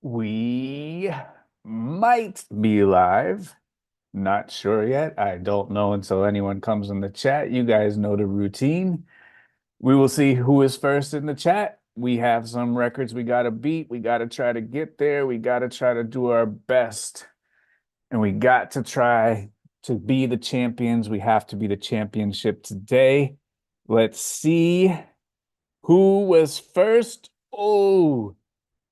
We might be live. Not sure yet. I don't know until anyone comes in the chat. You guys know the routine. We will see who is first in the chat. We have some records we got to beat. We got to try to get there. We got to try to do our best. And we got to try to be the champions. We have to be the championship today. Let's see who was first. Oh,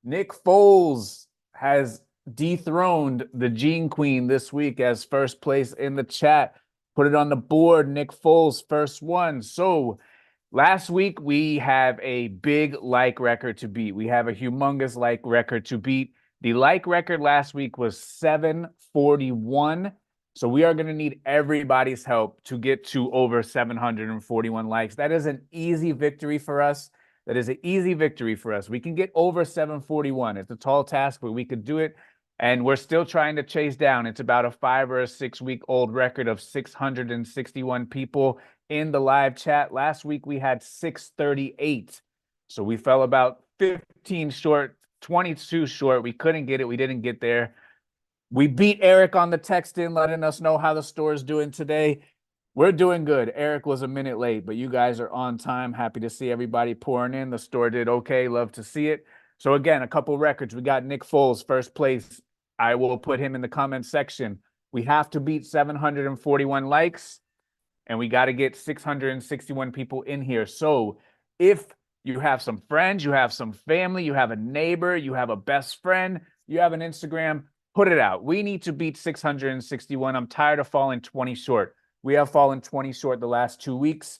Nick Foles has dethroned the Gene Queen this week as first place in the chat. Put it on the board. Nick Foles, first one. So last week we have a big like record to beat. We have a humongous like record to beat. The like record last week was 741. So we are going to need everybody's help to get to over 741 likes. That is an easy victory for us. That is an easy victory for us. We can get over 741. It's a tall task, but we could do it. And we're still trying to chase down. It's about a 5 or a 6 week old record of 661 people in the live chat. Last week we had 638. So we fell about 15 short, 22 short. We couldn't get it. We didn't get there. We beat Eric on the text in, letting us know how the store is doing today. We're doing good. Eric was a minute late, but you guys are on time. Happy to see everybody pouring in. The store did okay. Love to see it. So again, a couple records. We got Nick Foles, first place. I will put him in the comment section. We have to beat 741 likes, and we got to get 661 people in here. So if you have some friends, you have some family, you have a neighbor, you have a best friend, you have an Instagram, put it out. We need to beat 661. I'm tired of falling 20 short. We have fallen 20 short the last 2 weeks.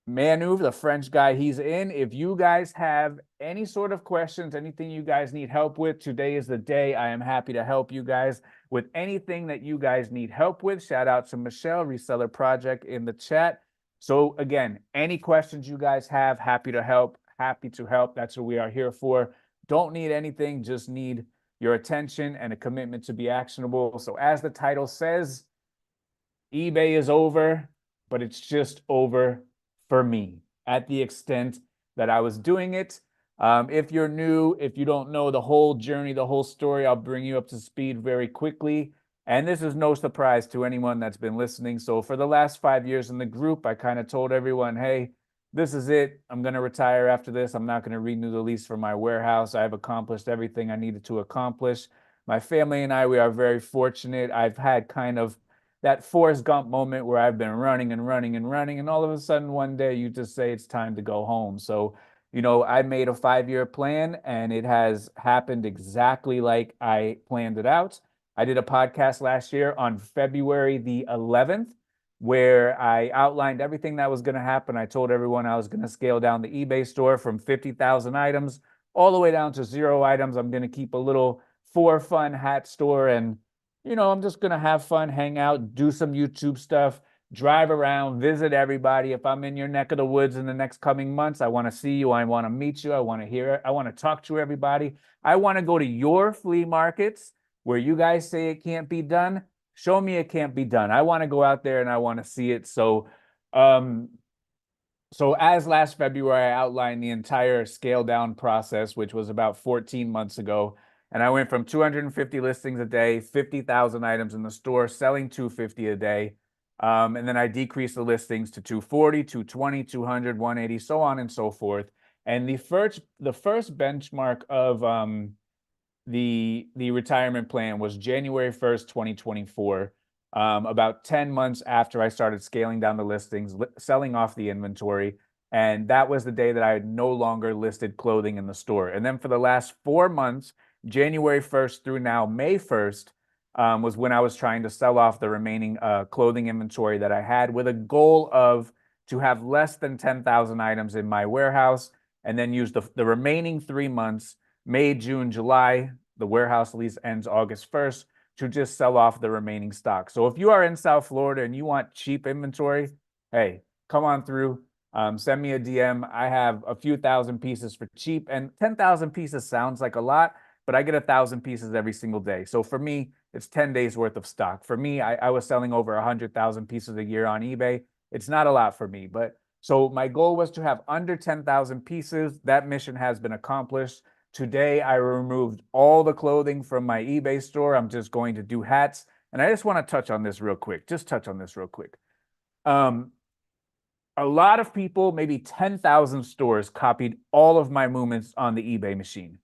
Manu, the French guy, he's in. If you guys have any sort of questions, anything you guys need help with, today is the day. I am happy to help you guys with anything that you guys need help with. Shout out to Michelle, Reseller Project, in the chat. So again, any questions you guys have, happy to help. Happy to help. That's what we are here for. Don't need anything, just need your attention and a commitment to be actionable. So as the title says, eBay is over, but it's just over for me at the extent that I was doing it. If you're new, if you don't know the whole journey, the whole story, I'll bring you up to speed very quickly. And this is no surprise to anyone that's been listening. So for the last 5 years in the group, I kind of told everyone, hey, this is it. I'm going to retire after this. I'm not going to renew the lease for my warehouse. I've accomplished everything I needed to accomplish. My family and I, we are very fortunate. I've had kind of that Forrest Gump moment where I've been running and running and running, and all of a sudden one day you just say it's time to go home. So, I made a 5-year plan, and it has happened exactly like I planned it out. I did a podcast last year on February the 11th where I outlined everything that was going to happen. I told everyone I was going to scale down the eBay store from 50,000 items all the way down to 0 items. I'm going to keep a little for fun hat store, and I'm just going to have fun, hang out, do some YouTube stuff, drive around, visit everybody. If I'm in your neck of the woods in the next coming months, I want to see you. I want to meet you. I want to hear it. I want to talk to everybody. I want to go to your flea markets where you guys say it can't be done. Show me it can't be done. I want to go out there and I want to see it. So as last February, I outlined the entire scale down process, which was about 14 months ago. And I went from 250 listings a day, 50,000 items in the store, selling 250 a day. And then I decreased the listings to 240, 220, 200, 180, so on and so forth. And the first benchmark of the retirement plan was January 1st, 2024. About 10 months after I started scaling down the listings, selling off the inventory. And that was the day that I had no longer listed clothing in the store. And then for the last 4 months, January 1st through now May 1st, was when I was trying to sell off the remaining clothing inventory that I had, with a goal of to have less than 10,000 items in my warehouse, and then use the remaining 3 months, May, June, July. The warehouse lease ends August 1st, to just sell off the remaining stock. So if you are in South Florida and you want cheap inventory, hey, come on through. Send me a DM. I have a few thousand pieces for cheap, and 10,000 pieces sounds like a lot, but I get 1,000 pieces every single day. So for me, it's 10 days worth of stock. For me, I was selling over 100,000 pieces a year on eBay. It's not a lot for me, but so my goal was to have under 10,000 pieces. That mission has been accomplished. Today, I removed all the clothing from my eBay store. I'm just going to do hats. And I just want to touch on this real quick. Just touch on this real quick. Um, a lot of people, maybe 10,000 stores, copied all of my movements on the eBay machine.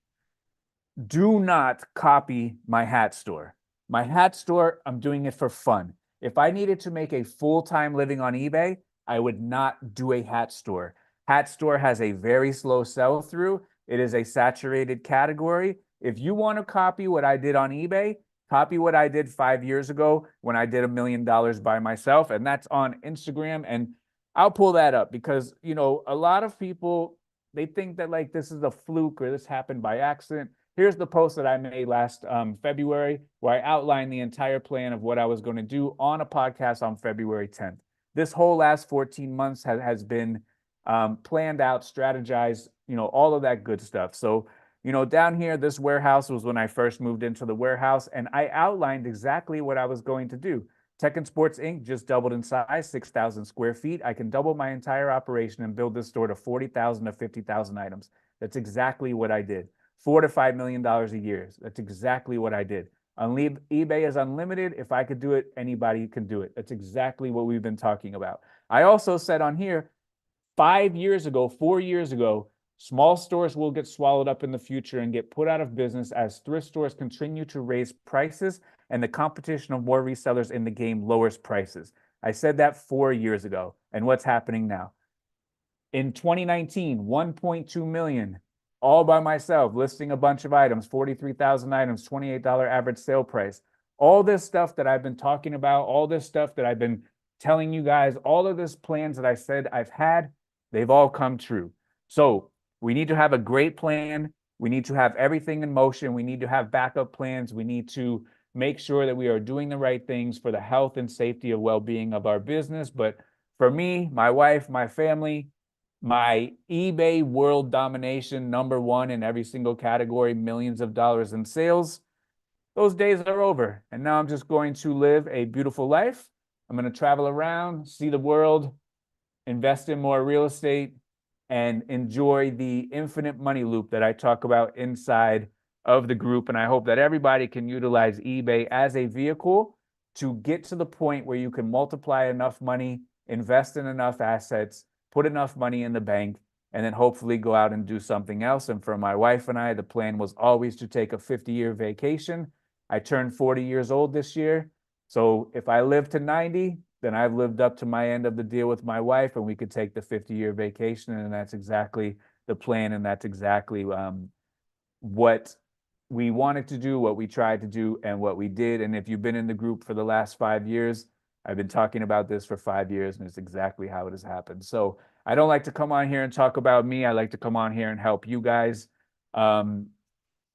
Do not copy my hat store. My hat store, I'm doing it for fun. If I needed to make a full-time living on eBay, I would not do a hat store. Hat store has a very slow sell through. It is a saturated category. If you want to copy what I did on eBay, copy what I did 5 years ago when I did $1 million by myself. And that's on Instagram. And I'll pull that up because, a lot of people, they think that like this is a fluke or this happened by accident. Here's the post that I made last February where I outlined the entire plan of what I was going to do on a podcast on February 10th. This whole last 14 months has been planned out, strategized, all of that good stuff. So, down here, this warehouse was when I first moved into the warehouse, and I outlined exactly what I was going to do. Tech and Sports Inc. just doubled in size, 6,000 square feet. I can double my entire operation and build this store to 40,000 to 50,000 items. That's exactly what I did. $4 to $5 million a year. That's exactly what I did. eBay is unlimited. If I could do it, anybody can do it. That's exactly what we've been talking about. I also said on here, 5 years ago, 4 years ago, small stores will get swallowed up in the future and get put out of business as thrift stores continue to raise prices and the competition of more resellers in the game lowers prices. I said that 4 years ago. And what's happening now? In 2019, 1.2 million, all by myself, listing a bunch of items, 43,000 items, $28 average sale price. All this stuff that I've been talking about, all this stuff that I've been telling you guys, all of this plans that I said I've had, they've all come true. So we need to have a great plan. We need to have everything in motion. We need to have backup plans. We need to make sure that we are doing the right things for the health and safety of well-being of our business. But for me, my wife, my family, my eBay world domination, #1 in every single category, millions of dollars in sales, those days are over. And now I'm just going to live a beautiful life. I'm going to travel around, see the world, invest in more real estate, and enjoy the infinite money loop that I talk about inside of the group. And I hope that everybody can utilize eBay as a vehicle to get to the point where you can multiply enough money, invest in enough assets, put enough money in the bank, and then hopefully go out and do something else. And for my wife and I, the plan was always to take a 50-year vacation. I turned 40 years old this year. So if I live to 90, then I've lived up to my end of the deal with my wife, and we could take the 50-year vacation. And that's exactly the plan. And that's exactly what we wanted to do, what we tried to do, and what we did. And if you've been in the group for the last 5 years, I've been talking about this for 5 years, and it's exactly how it has happened. So I don't like to come on here and talk about me. I like to come on here and help you guys. And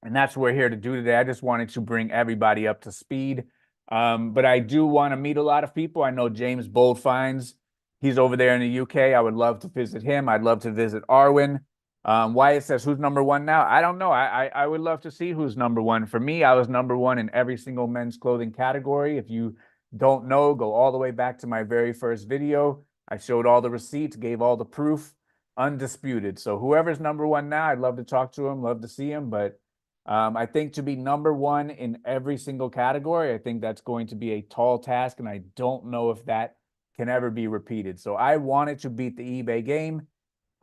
that's what we're here to do today. I just wanted to bring everybody up to speed. But I do want to meet a lot of people. I know James Boldfines, he's over there in the UK. I would love to visit him. I'd love to visit Arwen. Wyatt says, who's #1 now? I don't know. I would love to see who's #1. For me, I was #1 in every single men's clothing category. If you don't know, go all the way back to my very first video. I showed all the receipts, gave all the proof, undisputed. So whoever's #1 now, I'd love to talk to him, love to see him. But I think to be #1 in every single category, I think that's going to be a tall task, and I don't know if that can ever be repeated. So I wanted to beat the eBay game.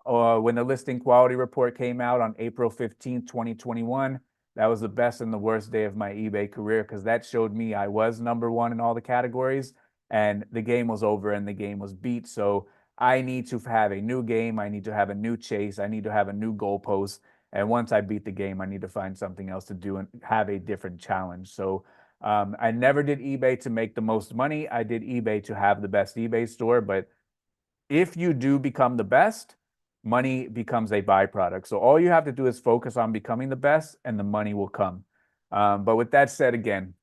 When the listing quality report came out on April 15th, 2021, that was the best and the worst day of my eBay career because that showed me I was #1 in all the categories, and the game was over and the game was beat. So I need to have a new game. I need to have a new chase. I need to have a new goalpost. And once I beat the game, I need to find something else to do and have a different challenge. So I never did eBay to make the most money. I did eBay to have the best eBay store. But if you do become the best, money becomes a byproduct. So all you have to do is focus on becoming the best, and the money will come. But with that said, again,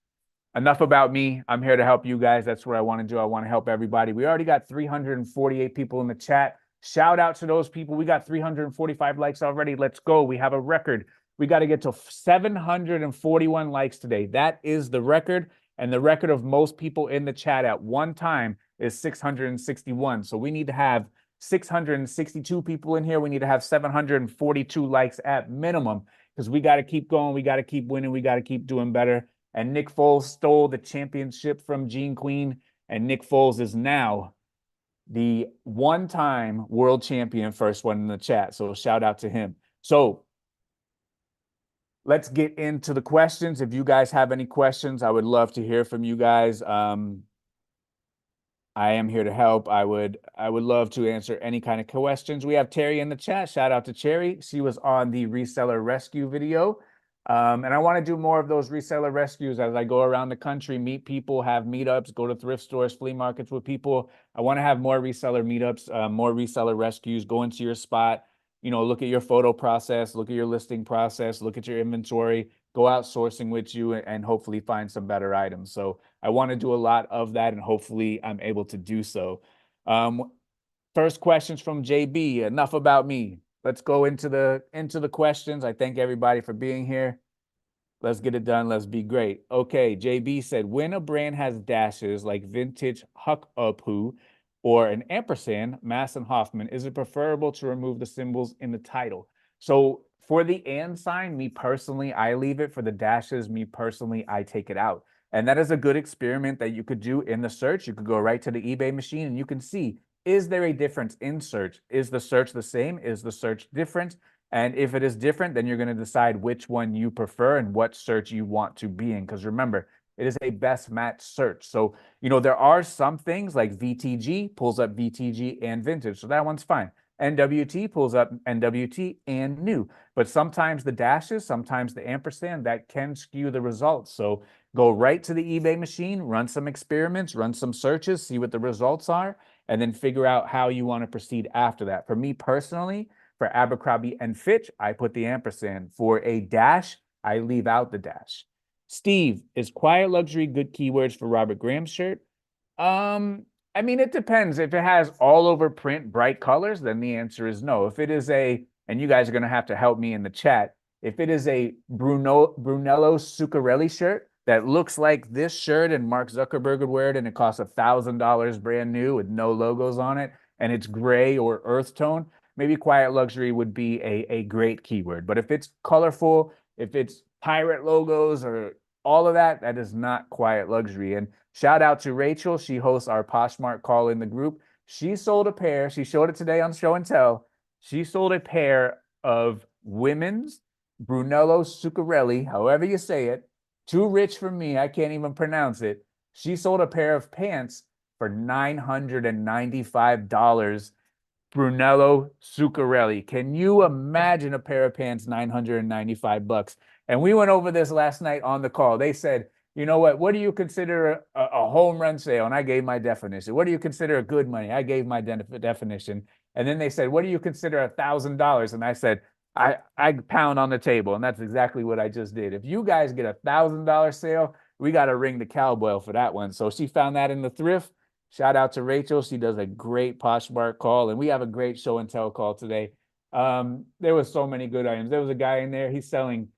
enough about me. I'm here to help you guys. That's what I want to do. I want to help everybody. We already got 348 people in the chat. Shout out to those people. We got 345 likes already. Let's go. We have a record. We got to get to 741 likes today. That is the record. And the record of most people in the chat at one time is 661. So we need to have 662 people in here. We need to have 742 likes at minimum. because we got to keep going. We got to keep winning. We got to keep doing better. And Nick Foles stole the championship from Gene Queen. And Nick Foles is now the one-time world champion, first one in the chat. So shout out to him. So let's get into the questions. If you guys have any questions, I would love to hear from you guys. I am here to help. I would love to answer any kind of questions. We have Terry in the chat. Shout out to Cherry. She was on the reseller rescue video. And I want to do more of those reseller rescues as I go around the country, meet people, have meetups, go to thrift stores, flea markets with people. I want to have more reseller meetups, more reseller rescues, go into your spot, look at your photo process, look at your listing process, look at your inventory, go out sourcing with you, and hopefully find some better items. So I want to do a lot of that, and hopefully I'm able to do so. First questions from JB. Enough about me. Let's go into the questions. I thank everybody for being here. Let's get it done. Let's be great. Okay, JB said, when a brand has dashes like vintage Huck Apu or an ampersand, Mass and Hoffman, is it preferable to remove the symbols in the title? So for the and sign, me personally, I leave it. For the dashes, me personally, I take it out. And that is a good experiment that you could do in the search. You could go right to the eBay machine and you can see, is there a difference in search? Is the search the same? Is the search different? And if it is different, then you're going to decide which one you prefer and what search you want to be in. Because remember, it is a best match search. So, there are some things like VTG pulls up VTG and vintage. So that one's fine. NWT pulls up NWT and new. But sometimes the dashes, sometimes the ampersand, that can skew the results. So go right to the eBay machine, run some experiments, run some searches, see what the results are, and then figure out how you want to proceed after that. For me personally, for Abercrombie and Fitch, I put the ampersand. For a dash, I leave out the dash. Steve, is quiet luxury good keywords for Robert Graham's shirt? I mean, it depends. If it has all over print, bright colors, then the answer is no. If it is and you guys are going to have to help me in the chat, if it is a Brunello Zuccarelli shirt that looks like this shirt and Mark Zuckerberg would wear it and it costs $1,000 brand new with no logos on it and it's gray or earth tone, maybe quiet luxury would be a great keyword. But if it's colorful, if it's pirate logos or all of that, that is not quiet luxury. And shout out to Rachel. She hosts our Poshmark call in the group. She sold a pair. She showed it today on Show and Tell. She sold a pair of women's Brunello Zuccarelli, however you say it. Too rich for me. I can't even pronounce it. She sold a pair of pants for $995. Brunello Zuccarelli. Can you imagine a pair of pants, $995? And we went over this last night on the call. They said, you know what do you consider a home run sale? And I gave my definition. What do you consider a good money? I gave my definition. And then they said, what do you consider $1,000? And I said, I pound on the table. And that's exactly what I just did. If you guys get $1,000 sale, we got to ring the cowbell for that one. So she found that in the thrift. Shout out to Rachel. She does a great Poshmark call, and we have a great show and tell call today. There was so many good items. There was a guy in there. He's selling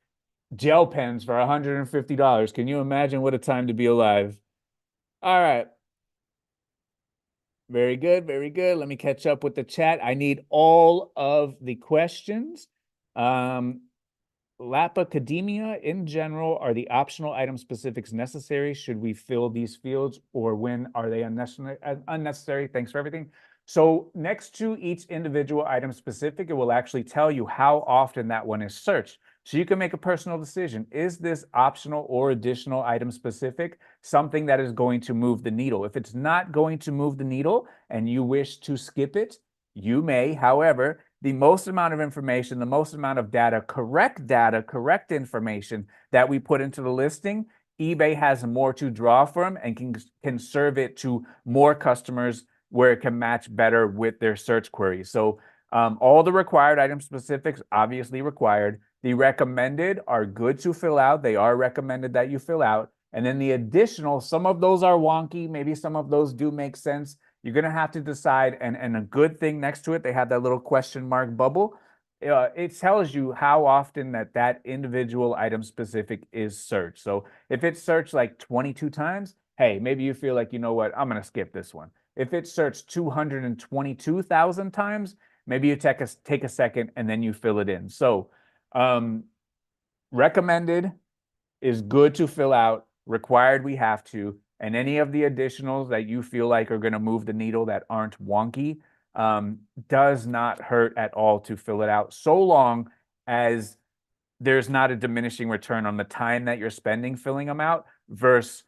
gel pens for $150. Can you imagine what a time to be alive? All right. Very good. Very good. Let me catch up with the chat. I need all of the questions. Lapacademia in general, are the optional item specifics necessary? Should we fill these fields, or when are they unnecessary? Thanks for everything. So next to each individual item specific, it will actually tell you how often that one is searched. So you can make a personal decision. Is this optional or additional item specific something that is going to move the needle? If it's not going to move the needle and you wish to skip it, you may. However, the most amount of information, the most amount of data, correct information that we put into the listing, eBay has more to draw from and can serve it to more customers where it can match better with their search queries. So all the required item specifics, obviously required. The recommended are good to fill out. They are recommended that you fill out. And then the additional, some of those are wonky. Maybe some of those do make sense. You're going to have to decide, and a good thing next to it, they have that little question mark bubble. It tells you how often that individual item specific is searched. So if it's searched like 22 times, hey, maybe you feel like, you know what, I'm going to skip this one. If it's searched 222,000 times, maybe you take a second and then you fill it in. So recommended is good to fill out, required we have to, and any of the additionals that you feel like are going to move the needle that aren't wonky does not hurt at all to fill it out, so long as there's not a diminishing return on the time that you're spending filling them out versus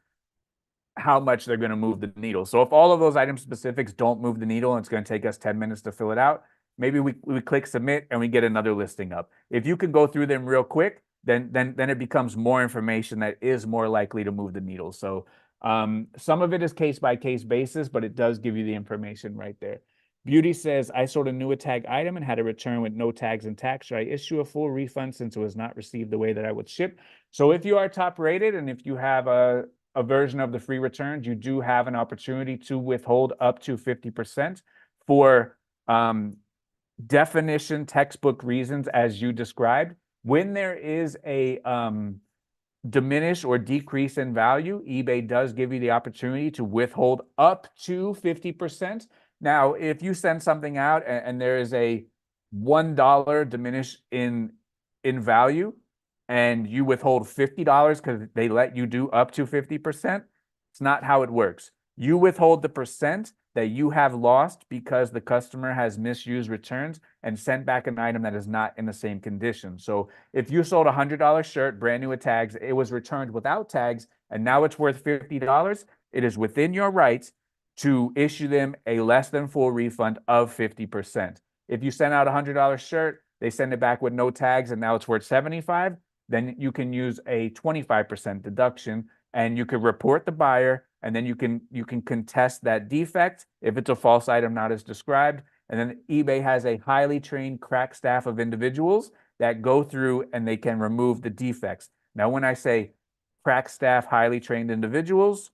how much they're going to move the needle. So if all of those item specifics don't move the needle and it's going to take us 10 minutes to fill it out, maybe we click submit and we get another listing up. If you can go through them real quick, then it becomes more information that is more likely to move the needle. So some of it is case by case basis, but it does give you the information right there. Beauty says, I sold a new tag item and had a return with no tags and tax. Should I issue a full refund since it was not received the way that I would ship? So if you are top rated and if you have a version of the free returns, you do have an opportunity to withhold up to 50% for definition textbook reasons as you described. When there is a diminish or decrease in value, eBay does give you the opportunity to withhold up to 50%. Now, if you send something out and there is a $1 diminish in value, and you withhold $50 because they let you do up to 50%, it's not how it works. You withhold the percent that you have lost because the customer has misused returns and sent back an item that is not in the same condition. So if you sold a $100 shirt, brand new with tags, it was returned without tags, and now it's worth $50, it is within your rights to issue them a less than full refund of 50%. If you send out a $100 shirt, they send it back with no tags, and now it's worth $75, then you can use a 25% deduction, and you could report the buyer, and then you can contest that defect if it's a false item not as described. And then eBay has a highly trained crack staff of individuals that go through and they can remove the defects. Now, when I say crack staff, highly trained individuals,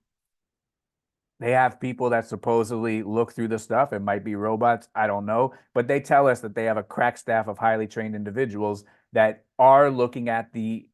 they have people that supposedly look through the stuff. It might be robots, I don't know, but they tell us that they have a crack staff of highly trained individuals that are looking at the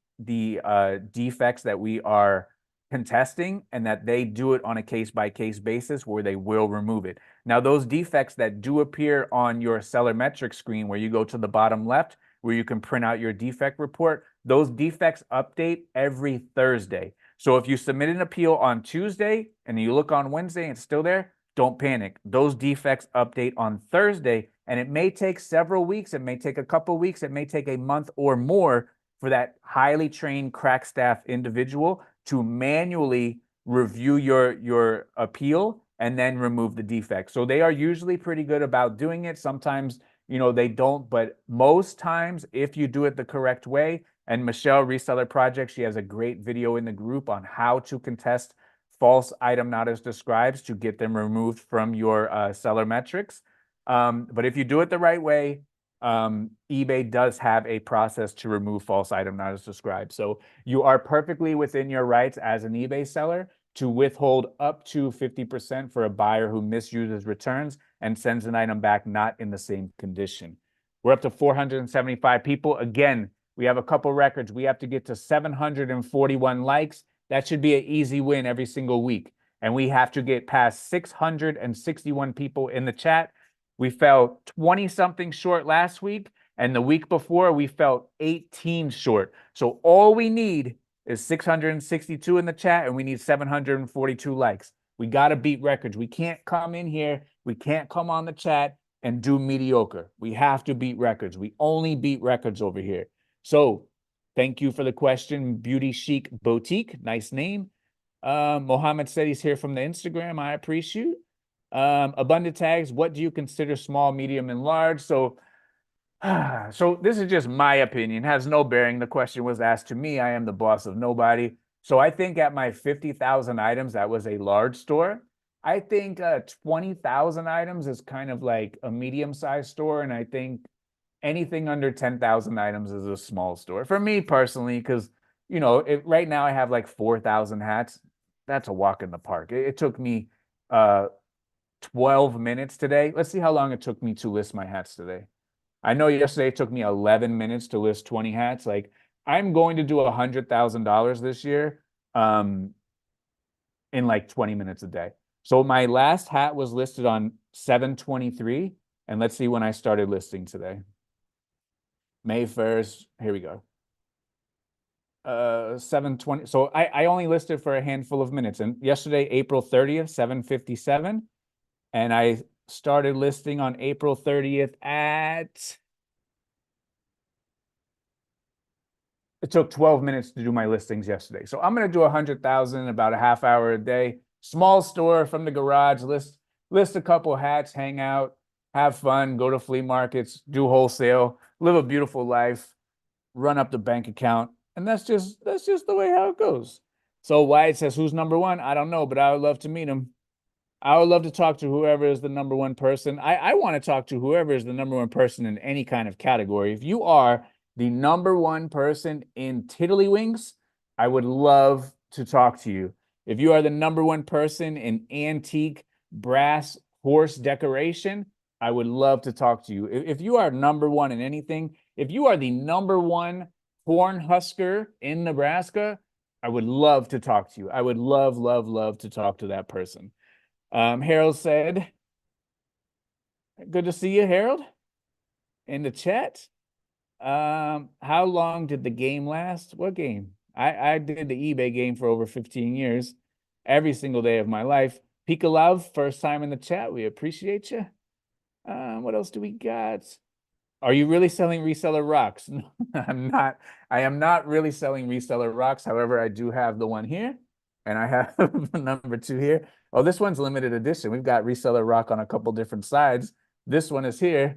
defects that we are contesting, and that they do it on a case by case basis where they will remove it. Now, those defects that do appear on your seller metric screen, where you go to the bottom left, where you can print out your defect report, those defects update every Thursday. So if you submit an appeal on Tuesday and you look on Wednesday and it's still there, don't panic. Those defects update on Thursday, and it may take several weeks. It may take a couple weeks. It may take a month or more for that highly trained crack staff individual to manually review your appeal and then remove the defect. So they are usually pretty good about doing it. Sometimes, they don't, but most times, if you do it the correct way, and Michelle, Reseller Project, she has a great video in the group on how to contest false item not as described to get them removed from your seller metrics. But if you do it the right way, eBay does have a process to remove false item not as described. So you are perfectly within your rights as an eBay seller to withhold up to 50% for a buyer who misuses returns and sends an item back not in the same condition. We're up to 475 people. Again, we have a couple records. We have to get to 741 likes. That should be an easy win every single week. And we have to get past 661 people in the chat. We fell 20-something short last week, and the week before we fell 18 short. So all we need is 662 in the chat, and we need 742 likes. We got to beat records. We can't come in here. We can't come on the chat and do mediocre. We have to beat records. We only beat records over here. So thank you for the question, Beauty Chic Boutique. Nice name. Mohammed said he's here from the Instagram. I appreciate. Abundant tags. What do you consider small, medium, and large? So this is just my opinion. It has no bearing. The question was asked to me. I am the boss of nobody. So I think at my 50,000 items, that was a large store. I think 20,000 items is kind of like a medium-sized store, and I think anything under 10,000 items is a small store for me personally, because right now I have like 4,000 hats. That's a walk in the park. It took me 12 minutes today. Let's see how long it took me to list my hats today. I know yesterday it took me 11 minutes to list 20 hats. Like, I'm going to do $100,000 this year in like 20 minutes a day. So my last hat was listed on 7/23, and let's see when I started listing today. May 1st, here we go. 7:20. So I only listed for a handful of minutes. And yesterday, April 30th, 7:57. And I started listing on April 30th at, it took 12 minutes to do my listings yesterday. So I'm going to do 100,000, about a half hour a day. Small store from the garage, list a couple hats, hang out, have fun, go to flea markets, do wholesale, live a beautiful life, run up the bank account. And that's just the way how it goes. So Wyatt says, who's number one? I don't know, but I would love to meet him. I would love to talk to whoever is the number one person. I want to talk to whoever is the number one person in any kind of category. If you are the number one person in Tiddlywinks, I would love to talk to you. If you are the number one person in antique brass horse decoration, I would love to talk to you. If you are number one in anything, if you are the number one corn husker in Nebraska, I would love to talk to you. I would love, love, love to talk to that person. Harold said, good to see you, Harold, in the chat. How long did the game last? What game? I did the eBay game for over 15 years, every single day of my life. Pika Love, first time in the chat. We appreciate you. What else do we got? Are you really selling reseller rocks? No, I'm not. I am not really selling reseller rocks. However, I do have the one here, and I have number 2 here. Oh, this one's limited edition. We've got reseller rock on a couple different sides. This one is here.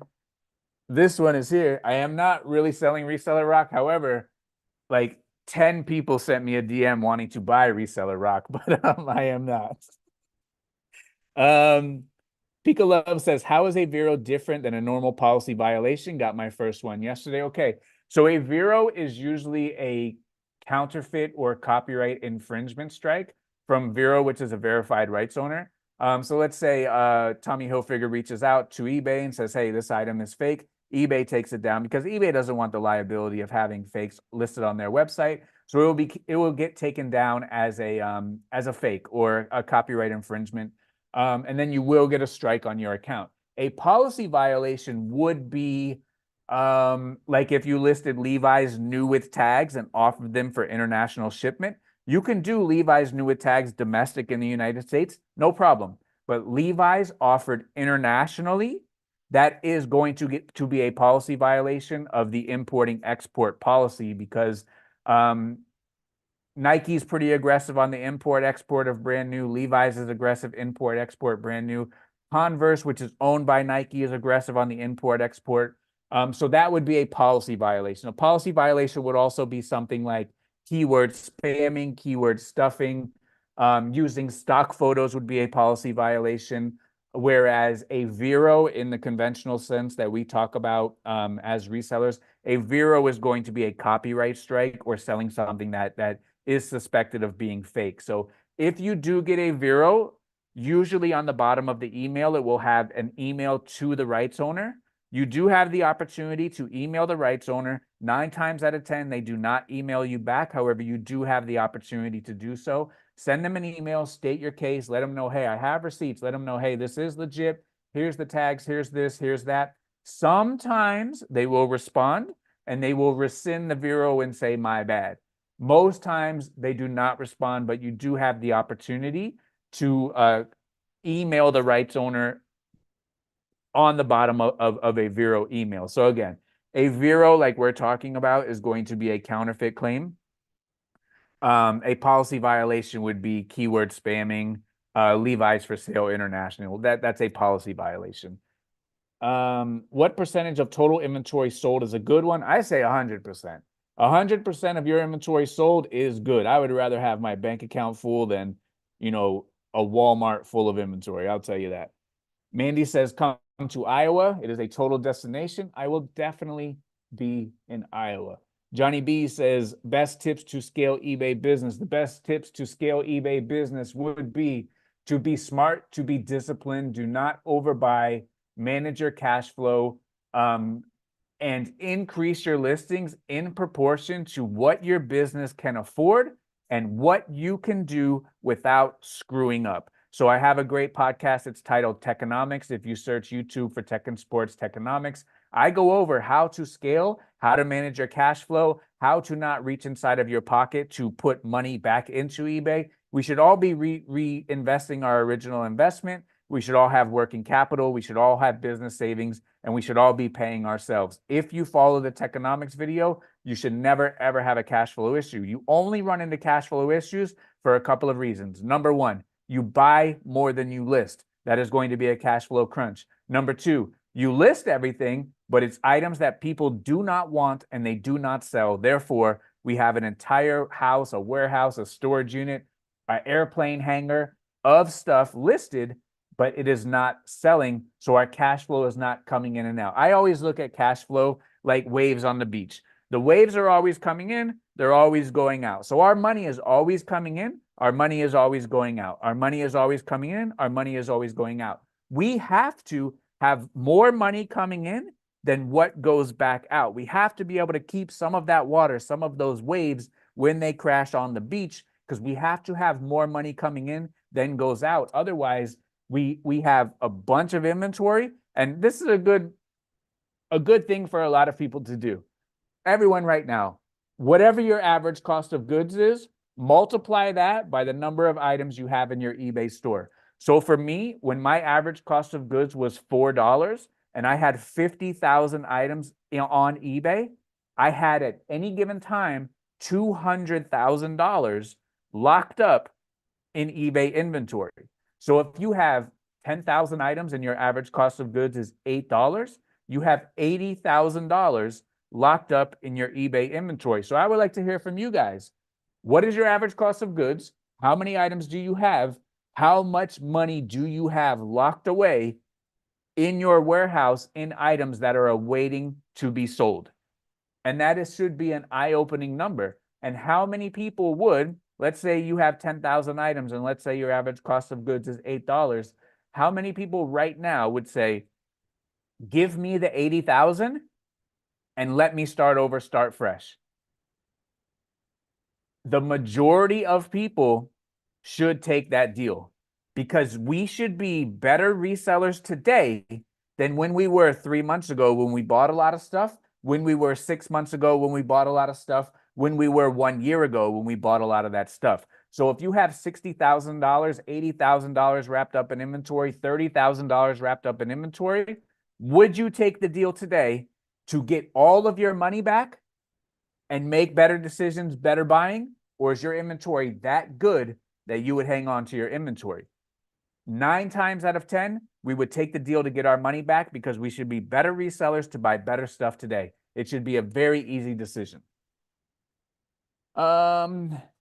This one is here. I am not really selling reseller rock. However, like 10 people sent me a DM wanting to buy reseller rock, but I am not. Pika Love says, how is a Vero different than a normal policy violation? Got my first one yesterday. Okay. So a Vero is usually a counterfeit or copyright infringement strike from Vero, which is a verified rights owner. So let's say Tommy Hilfiger reaches out to eBay and says, hey, this item is fake. eBay takes it down because eBay doesn't want the liability of having fakes listed on their website. So it will get taken down as a fake or a copyright infringement. And then you will get a strike on your account. A policy violation would be like if you listed Levi's new with tags and offered them for international shipment. You can do Levi's new with tags domestic in the United States, no problem. But Levi's offered internationally, that is going to get to be a policy violation of the importing export policy because Nike's pretty aggressive on the import export of brand new. Levi's is aggressive import export brand new. Converse, which is owned by Nike, is aggressive on the import export. So that would be a policy violation. A policy violation would also be something like keyword spamming, keyword stuffing. Using stock photos would be a policy violation. Whereas a Vero, in the conventional sense that we talk about as resellers, a Vero is going to be a copyright strike or selling something that is suspected of being fake. So if you do get a Vero, usually on the bottom of the email, it will have an email to the rights owner. You do have the opportunity to email the rights owner. 9 times out of 10, they do not email you back. However, you do have the opportunity to do so. Send them an email, state your case, let them know, hey, I have receipts. Let them know, hey, this is legit. Here's the tags, here's this, here's that. Sometimes they will respond and they will rescind the Vero and say, my bad. Most times they do not respond, but you do have the opportunity to email the rights owner on the bottom of a Vero email. So again, a Vero, like we're talking about, is going to be a counterfeit claim. A policy violation would be keyword spamming, Levi's for sale international. That's a policy violation. What percentage of total inventory sold is a good one? I say 100%. 100% of your inventory sold is good. I would rather have my bank account full than, a Walmart full of inventory. I'll tell you that. Mandy says, come to Iowa. It is a total destination. I will definitely be in Iowa. Johnny B says, best tips to scale eBay business. The best tips to scale eBay business would be to be smart, to be disciplined, do not overbuy, manage your cash flow, and increase your listings in proportion to what your business can afford and what you can do without screwing up. So I have a great podcast. It's titled Techonomics. If you search YouTube for Tech and Sports Techonomics, I go over how to scale, how to manage your cash flow, how to not reach inside of your pocket to put money back into eBay. We should all be reinvesting our original investment. We should all have working capital. We should all have business savings, and we should all be paying ourselves. If you follow the Techonomics video, you should never, ever have a cash flow issue. You only run into cash flow issues for a couple of reasons. Number one, you buy more than you list. That is going to be a cash flow crunch. Number two, you list everything, but it's items that people do not want and they do not sell. Therefore, we have an entire house, a warehouse, a storage unit, an airplane hangar of stuff listed, but it is not selling. So our cash flow is not coming in and out. I always look at cash flow like waves on the beach. The waves are always coming in, they're always going out. So our money is always coming in, our money is always going out. Our money is always coming in, our money is always going out. We have to have more money coming in than what goes back out. We have to be able to keep some of that water, some of those waves when they crash on the beach, because we have to have more money coming in than goes out. Otherwise, we have a bunch of inventory, and this is a good thing for a lot of people to do. Everyone right now, whatever your average cost of goods is, multiply that by the number of items you have in your eBay store. So for me, when my average cost of goods was $4 and I had 50,000 items on eBay, I had at any given time $200,000 locked up in eBay inventory. So if you have 10,000 items and your average cost of goods is $8, you have $80,000 locked up in your eBay inventory. So I would like to hear from you guys. What is your average cost of goods? How many items do you have? How much money do you have locked away in your warehouse in items that are awaiting to be sold? And that should be an eye-opening number. And how many people would, let's say you have 10,000 items and let's say your average cost of goods is $8. How many people right now would say, give me the 80,000 and let me start over, start fresh? The majority of people should take that deal, because we should be better resellers today than when we were 3 months ago when we bought a lot of stuff, when we were 6 months ago when we bought a lot of stuff, when we were 1 year ago when we bought a lot of that stuff. So if you have $60,000, $80,000 wrapped up in inventory, $30,000 wrapped up in inventory, would you take the deal today to get all of your money back and make better decisions, better buying? Or is your inventory that good that you would hang on to your inventory? 9 times out of 10, we would take the deal to get our money back, because we should be better resellers to buy better stuff today. It should be a very easy decision.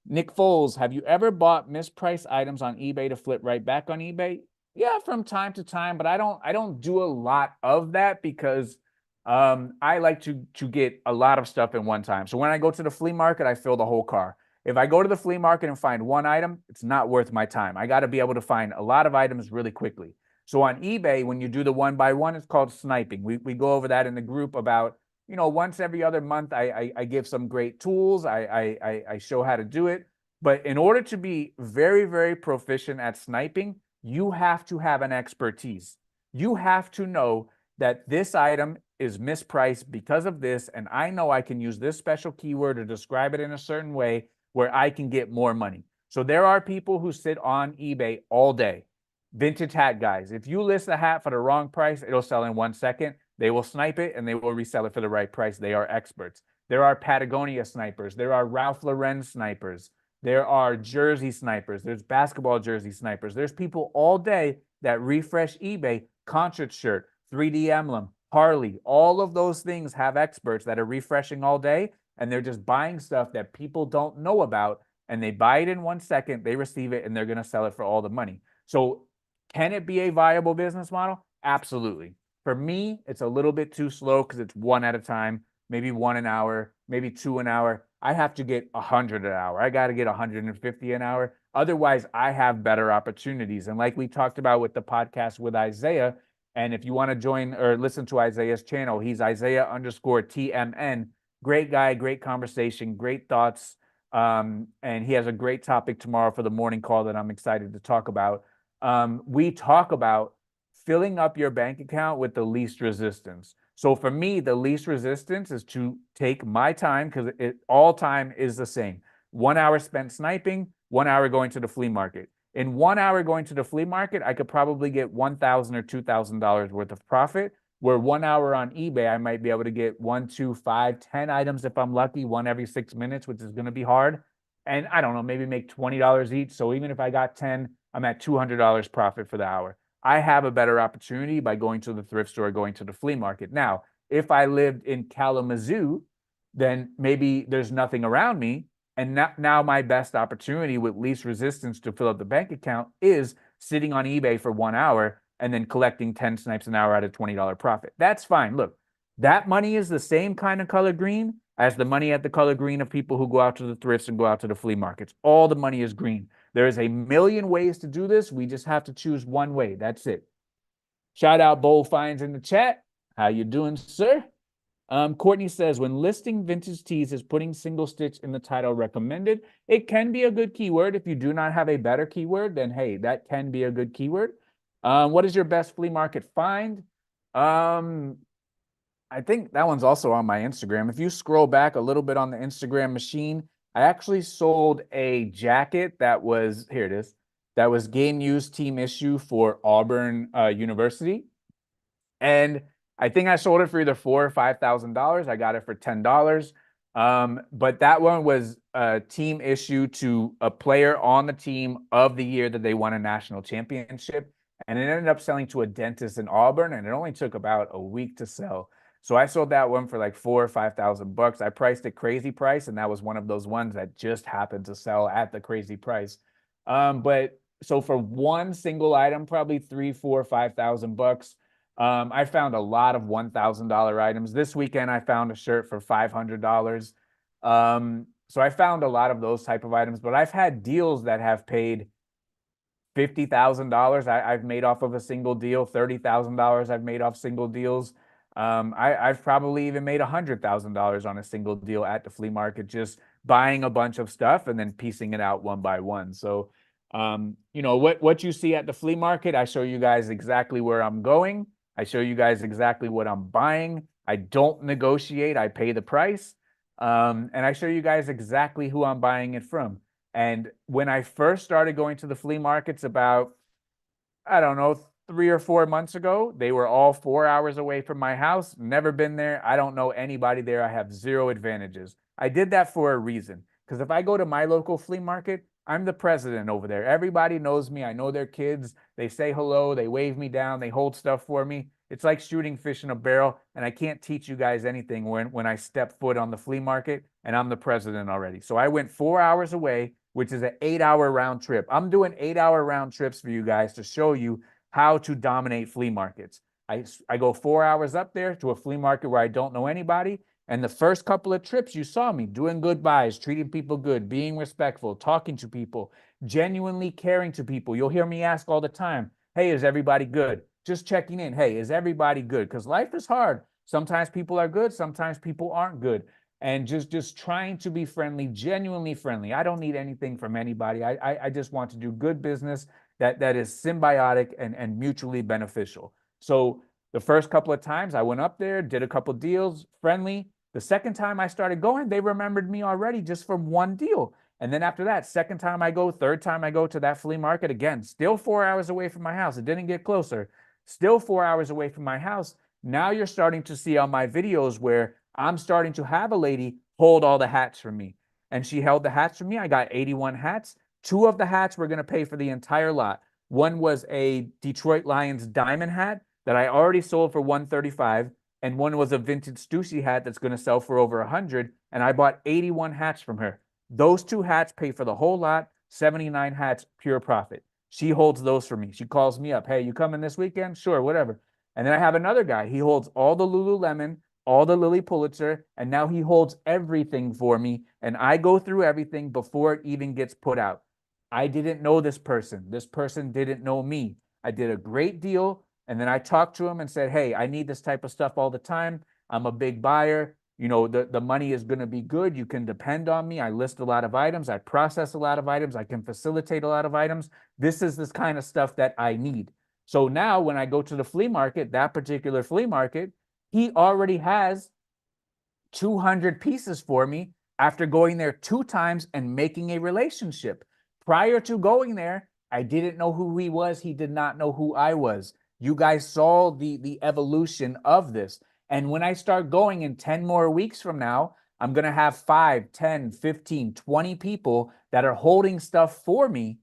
Nick Foles, have you ever bought mispriced items on eBay to flip right back on eBay? Yeah, from time to time, but I don't do a lot of that, because I like to get a lot of stuff in one time. So when I go to the flea market, I fill the whole car. If I go to the flea market and find one item, it's not worth my time. I got to be able to find a lot of items really quickly. So on eBay, when you do the one by one, it's called sniping. We go over that in the group about, once every other month, I give some great tools. I show how to do it. But in order to be very, very proficient at sniping, you have to have an expertise. You have to know that this item is mispriced because of this, and I know I can use this special keyword or describe it in a certain way where I can get more money. So there are people who sit on eBay all day. Vintage hat guys. If you list a hat for the wrong price, it'll sell in 1 second. They will snipe it and they will resell it for the right price. They are experts. There are Patagonia snipers. There are Ralph Lauren snipers. There are jersey snipers. There's basketball jersey snipers. There's people all day that refresh eBay. Concert shirt, 3D emblem, Harley, all of those things have experts that are refreshing all day, and they're just buying stuff that people don't know about, and they buy it in 1 second, they receive it, and they're going to sell it for all the money. So can it be a viable business model? Absolutely. For me, it's a little bit too slow because it's one at a time, maybe one an hour, maybe two an hour. I have to get 100 an hour. I got to get 150 an hour. Otherwise, I have better opportunities. And like we talked about with the podcast with Isaiah, and if you want to join or listen to Isaiah's channel, he's Isaiah_TMN. Great guy, great conversation, great thoughts. And he has a great topic tomorrow for the morning call that I'm excited to talk about. We talk about filling up your bank account with the least resistance. So for me, the least resistance is to take my time, because all time is the same. 1 hour spent sniping, 1 hour going to the flea market. In 1 hour going to the flea market, I could probably get $1,000 or $2,000 worth of profit. Where 1 hour on eBay, I might be able to get 1, 2, 5, 10 items if I'm lucky, one every 6 minutes, which is going to be hard. And I don't know, maybe make $20 each. So even if I got 10, I'm at $200 profit for the hour. I have a better opportunity by going to the thrift store, going to the flea market. Now, if I lived in Kalamazoo, then maybe there's nothing around me. And now my best opportunity with least resistance to fill up the bank account is sitting on eBay for 1 hour and then collecting 10 snipes an hour at a $20 profit. That's fine. Look, that money is the same kind of color green as the money at the color green of people who go out to the thrifts and go out to the flea markets. All the money is green. There is a million ways to do this. We just have to choose one way. That's it. Shout out Bowl Finds in the chat. How you doing, sir? Courtney says, when listing vintage tees, is putting single stitch in the title recommended? It can be a good keyword. If you do not have a better keyword, then hey, that can be a good keyword. What is your best flea market find? I think that one's also on my Instagram. If you scroll back a little bit on the Instagram machine, I actually sold a jacket that was, here it is, that was game used team issue for Auburn University. And I think I sold it for either $4,000 or $5,000. I got it for $10. But that one was a team issue to a player on the team of the year that they won a national championship. And it ended up selling to a dentist in Auburn, and it only took about a week to sell. So I sold that one for like $4,000 or $5,000. I priced it crazy price, and that was one of those ones that just happened to sell at the crazy price. But so for one single item, probably $3,000, $4,000, $5,000. I found a lot of $1,000 items. This weekend, I found a shirt for $500. So I found a lot of those type of items, but I've had deals that have paid $50,000. I've made off of a single deal. $30,000 I've made off single deals. I've probably even made $100,000 on a single deal at the flea market, just buying a bunch of stuff and then piecing it out one by one. So, what you see at the flea market, I show you guys exactly where I'm going. I show you guys exactly what I'm buying. I don't negotiate. I pay the price. And I show you guys exactly who I'm buying it from. And when I first started going to the flea markets about, I don't know, 3 or 4 months ago, they were all 4 hours away from my house. Never been there. I don't know anybody there. I have zero advantages. I did that for a reason. Because if I go to my local flea market, I'm the president over there. Everybody knows me. I know their kids. They say hello. They wave me down. They hold stuff for me. It's like shooting fish in a barrel. And I can't teach you guys anything when I step foot on the flea market and I'm the president already. So I went 4 hours away, which is an 8-hour round trip. I'm doing 8-hour round trips for you guys to show you how to dominate flea markets. I go 4 hours up there to a flea market where I don't know anybody. And the first couple of trips, you saw me doing good buys, treating people good, being respectful, talking to people, genuinely caring to people. You'll hear me ask all the time, hey, is everybody good? Just checking in. Hey, is everybody good? Because life is hard. Sometimes people are good. Sometimes people aren't good. And just trying to be friendly, genuinely friendly. I don't need anything from anybody. I just want to do good business that is symbiotic and mutually beneficial. So the first couple of times I went up there, did a couple deals, friendly. The second time I started going, they remembered me already just from one deal. And then after that, second time I go, third time I go to that flea market, again, still 4 hours away from my house. It didn't get closer. Still 4 hours away from my house. Now you're starting to see on my videos where I'm starting to have a lady hold all the hats for me. And she held the hats for me. I got 81 hats. 2 of the hats were going to pay for the entire lot. One was a Detroit Lions diamond hat that I already sold for $135, and one was a vintage Stussy hat that's going to sell for over $100, and I bought 81 hats from her. Those 2 hats pay for the whole lot, 79 hats, pure profit. She holds those for me. She calls me up, hey, you coming this weekend? Sure, whatever. And then I have another guy. He holds all the Lululemon, all the Lilly Pulitzer, and now he holds everything for me, and I go through everything before it even gets put out. I didn't know this person. This person didn't know me. I did a great deal, and then I talked to him and said, hey, I need this type of stuff all the time. I'm a big buyer. The money is going to be good. You can depend on me. I list a lot of items. I process a lot of items. I can facilitate a lot of items. This is this kind of stuff that I need. So now when I go to the flea market, that particular flea market, He already has 200 pieces for me after going there 2 times and making a relationship. Prior to going there, I didn't know who he was. He did not know who I was. You guys saw the evolution of this. And when I start going in 10 more weeks from now, I'm going to have 5, 10, 15, 20 people that are holding stuff for me.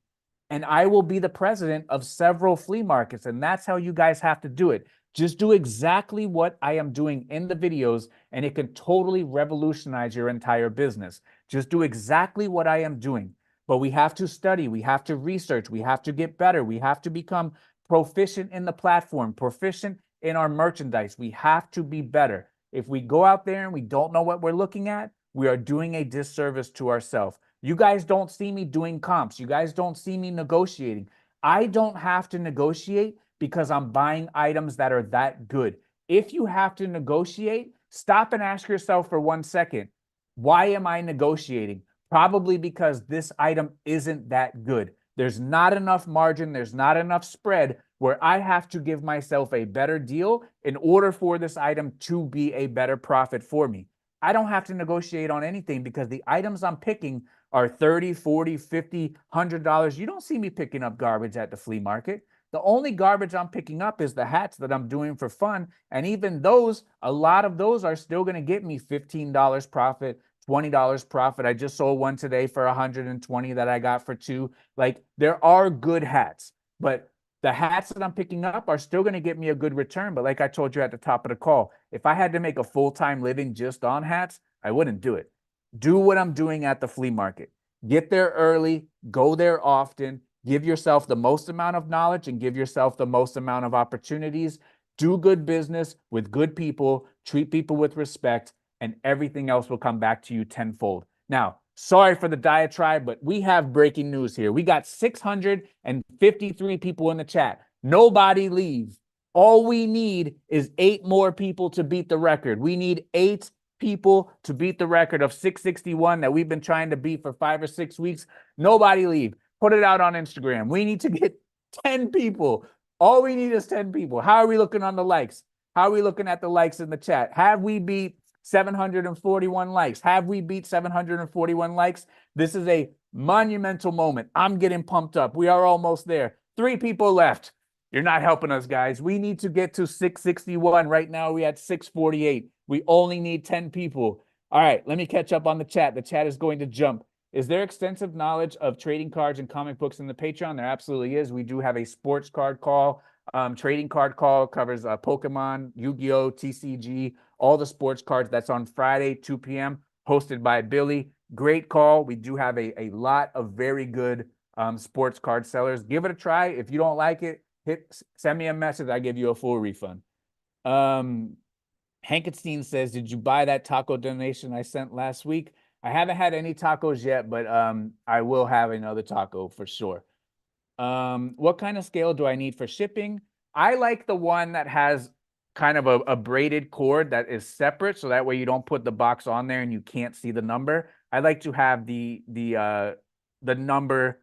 And I will be the president of several flea markets. And that's how you guys have to do it. Just do exactly what I am doing in the videos, and it can totally revolutionize your entire business. Just do exactly what I am doing. But we have to study, we have to research, we have to get better, we have to become proficient in the platform, proficient in our merchandise. We have to be better. If we go out there and we don't know what we're looking at, we are doing a disservice to ourselves. You guys don't see me doing comps. You guys don't see me negotiating. I don't have to negotiate because I'm buying items that are that good. If you have to negotiate, stop and ask yourself for 1 second, why am I negotiating? Probably because this item isn't that good. There's not enough margin, there's not enough spread where I have to give myself a better deal in order for this item to be a better profit for me. I don't have to negotiate on anything because the items I'm picking are 30, 40, 50, $100. You don't see me picking up garbage at the flea market. The only garbage I'm picking up is the hats that I'm doing for fun. And even those, a lot of those are still going to get me $15 profit, $20 profit. I just sold one today for 120 that I got for 2. Like, there are good hats, but the hats that I'm picking up are still going to get me a good return. But like I told you at the top of the call, if I had to make a full-time living just on hats, I wouldn't do it. Do what I'm doing at the flea market. Get there early, go there often, give yourself the most amount of knowledge and give yourself the most amount of opportunities. Do good business with good people, treat people with respect, and everything else will come back to you tenfold. Now, sorry for the diatribe, but we have breaking news here. We got 653 people in the chat. Nobody leave. All we need is 8 more people to beat the record. We need 8 people to beat the record of 661 that we've been trying to beat for 5 or 6 weeks. Nobody leave. Put it out on Instagram. We need to get 10 people. All we need is 10 people. How are we looking on the likes? How are we looking at the likes in the chat? Have we beat 741 likes? Have we beat 741 likes? This is a monumental moment. I'm getting pumped up. We are almost there. 3 people left. You're not helping us, guys. We need to get to 661. Right now, we're at 648. We only need 10 people. All right, let me catch up on the chat. The chat is going to jump. Is there extensive knowledge of trading cards and comic books in the Patreon? There absolutely is. We do have a sports card call. Trading card call covers Pokemon, Yu-Gi-Oh, TCG, all the sports cards. That's on Friday, 2 p.m., hosted by Billy. Great call. We do have a lot of very good sports card sellers. Give it a try. If you don't like it, send me a message. I give you a full refund. Hankenstein says, did you buy that taco donation I sent last week? I haven't had any tacos yet, but I will have another taco for sure. What kind of scale do I need for shipping? I like the one that has kind of a braided cord that is separate, so that way you don't put the box on there and you can't see the number. I like to have the number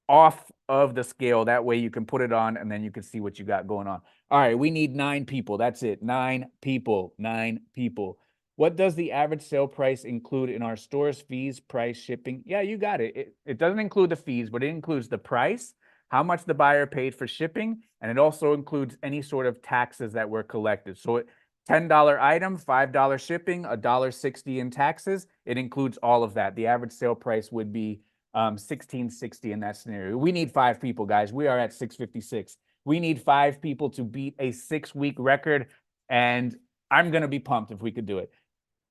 off of the scale. That way you can put it on and then you can see what you got going on. All right, we need 9 people. That's it. 9 people. 9 people. What does the average sale price include in our stores? Fees, price, shipping? Yeah, you got it. It doesn't include the fees, but it includes the price, how much the buyer paid for shipping, and it also includes any sort of taxes that were collected. So $10 item, $5 shipping, $1.60 in taxes. It includes all of that. The average sale price would be $16.60 in that scenario. We need 5 people, guys. We are at 656. We need 5 people to beat a 6-week record, and I'm going to be pumped if we could do it.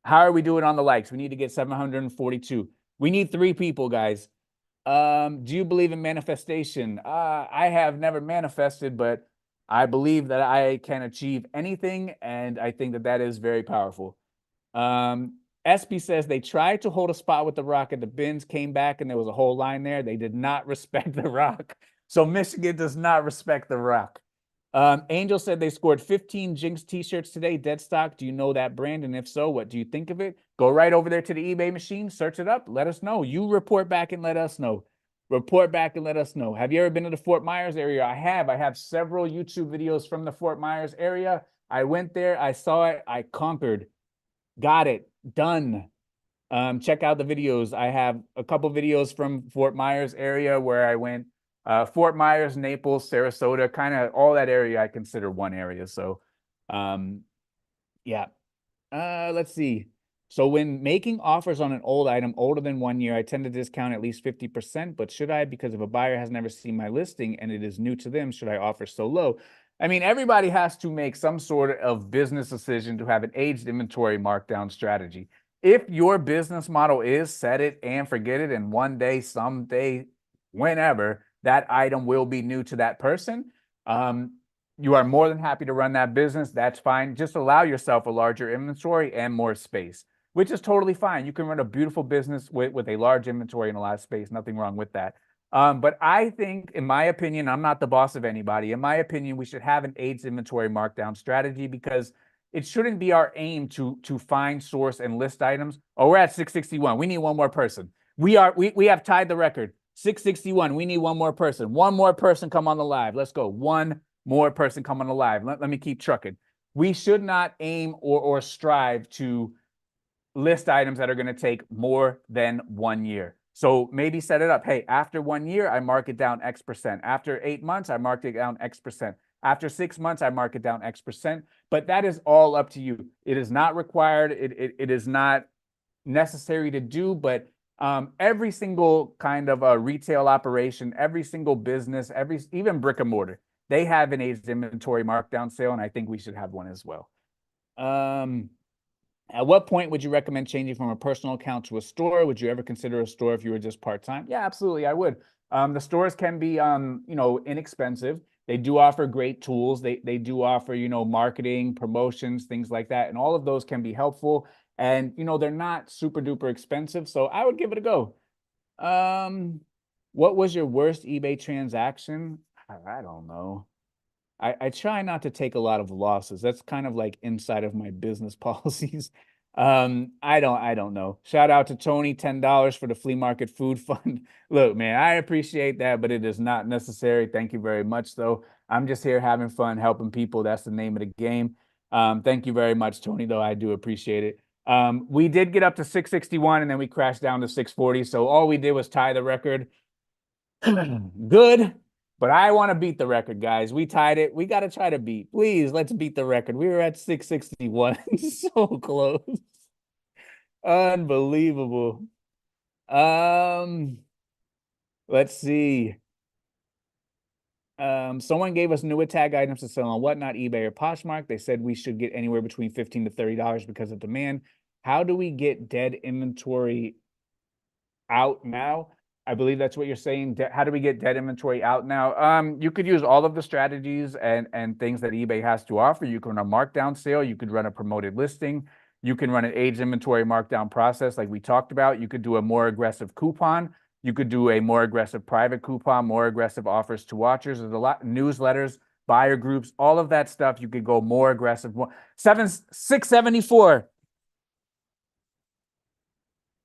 How are we doing on the likes? We need to get 742. We need 3 people, guys. Do you believe in manifestation? I have never manifested, but I believe that I can achieve anything, and I think that that is very powerful. SB says they tried to hold a spot with The Rock at the bins, came back, and there was a whole line there. They did not respect The Rock. So Michigan does not respect The Rock. Angel said they scored 15 Jinx t-shirts today, dead stock. Do you know that brand? And if so, what do you think of it? Go right over there to the eBay machine, search it up, let us know. You report back and let us know. Report back and let us know. Have you ever been to the Fort Myers area? I have. I have several YouTube videos from the Fort Myers area. I went there, I saw it, I conquered, got it, done. Check out the videos. I have a couple videos from Fort Myers area where I went. Fort Myers, Naples, Sarasota, kind of all that area I consider one area. So, um, yeah. Let's see. So when making offers on an old item older than 1 year, I tend to discount at least 50%, but should I, because if a buyer has never seen my listing and it is new to them, should I offer so low? I mean, everybody has to make some sort of business decision to have an aged inventory markdown strategy. If your business model is set it and forget it, and one day, someday, whenever, that item will be new to that person, you are more than happy to run that business. That's fine. Just allow yourself a larger inventory and more space, which is totally fine. You can run a beautiful business with a large inventory and a lot of space. Nothing wrong with that. But I think, in my opinion, I'm not the boss of anybody. In my opinion, we should have an AIDS inventory markdown strategy because it shouldn't be our aim to find, source, and list items. Oh, we're at 661. We need one more person. We have tied the record. 661. We need one more person. One more person come on the live. Let's go. One more person come on the live. Let me keep trucking. We should not aim or strive to list items that are going to take more than 1 year. So maybe set it up. Hey, after 1 year, I mark it down X%. After 8 months, I mark it down X%. After 6 months, I mark it down X%. But that is all up to you. It is not required. It is not necessary to do, but every single kind of a retail operation, every single business, even brick and mortar, they have an aged inventory markdown sale, and I think we should have one as well. At what point would you recommend changing from a personal account to a store? Would you ever consider a store if you were just part-time? Yeah, absolutely, I would. The stores can be, inexpensive. They do offer great tools. They do offer, marketing, promotions, things like that, and all of those can be helpful. And they're not super duper expensive, so I would give it a go. What was your worst eBay transaction? I don't know. I try not to take a lot of losses. That's kind of like inside of my business policies. I don't know. Shout out to Tony, $10 for the flea market food fund. Look, man, I appreciate that, but it is not necessary. Thank you very much, though. I'm just here having fun, helping people. That's the name of the game. Thank you very much, Tony, though. I do appreciate it. We did get up to 661 and then we crashed down to 640. So all we did was tie the record. Good. But I want to beat the record, guys. We tied it. We got to try to beat. Please, let's beat the record. We were at 661. So close. Unbelievable. Let's see. Someone gave us newer tag items to sell on Whatnot, eBay, or Poshmark. They said we should get anywhere between $15 to $30 because of demand. How do we get dead inventory out now? I believe that's what you're saying. How do we get dead inventory out now? You could use all of the strategies and things that eBay has to offer. You can run a markdown sale. You could run a promoted listing. You can run an aged inventory markdown process like we talked about. You could do a more aggressive coupon. You could do a more aggressive private coupon, more aggressive offers to watchers. There's a lot newsletters, buyer groups, all of that stuff. You could go more aggressive. 674.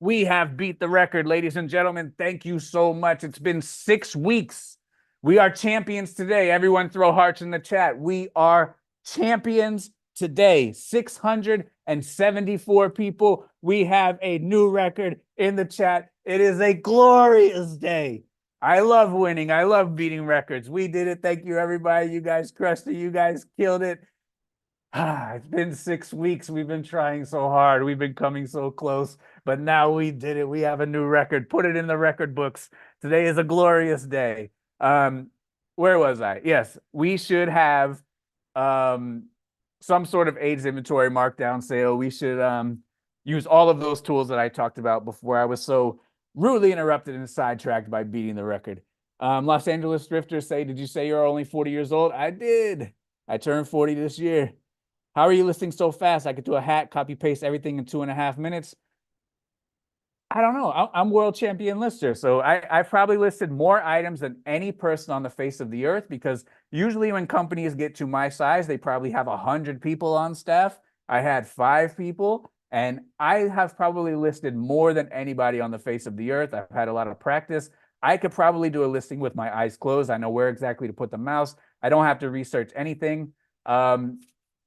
We have beat the record, ladies and gentlemen. Thank you so much. It's been 6 weeks. We are champions today. Everyone throw hearts in the chat. We are champions today. 674 people. We have a new record in the chat. It is a glorious day. I love winning. I love beating records. We did it. Thank you, everybody. You guys crushed it. You guys killed it. It's been 6 weeks. We've been trying so hard. We've been coming so close, but now we did it. We have a new record. Put it in the record books. Today is a glorious day. Where was I? Yes, we should have some sort of aged inventory markdown sale. We should use all of those tools that I talked about before. I was so rudely interrupted and sidetracked by beating the record. Los Angeles Drifters say, did you say you're only 40 years old? I did. I turned 40 this year. How are you listing so fast? I could do a hat, copy paste everything in 2.5 minutes. I don't know. I'm world champion lister. So I probably listed more items than any person on the face of the earth, because usually when companies get to my size, they probably have 100 people on staff. I had 5 people, and I have probably listed more than anybody on the face of the earth. I've had a lot of practice. I could probably do a listing with my eyes closed. I know where exactly to put the mouse. I don't have to research anything.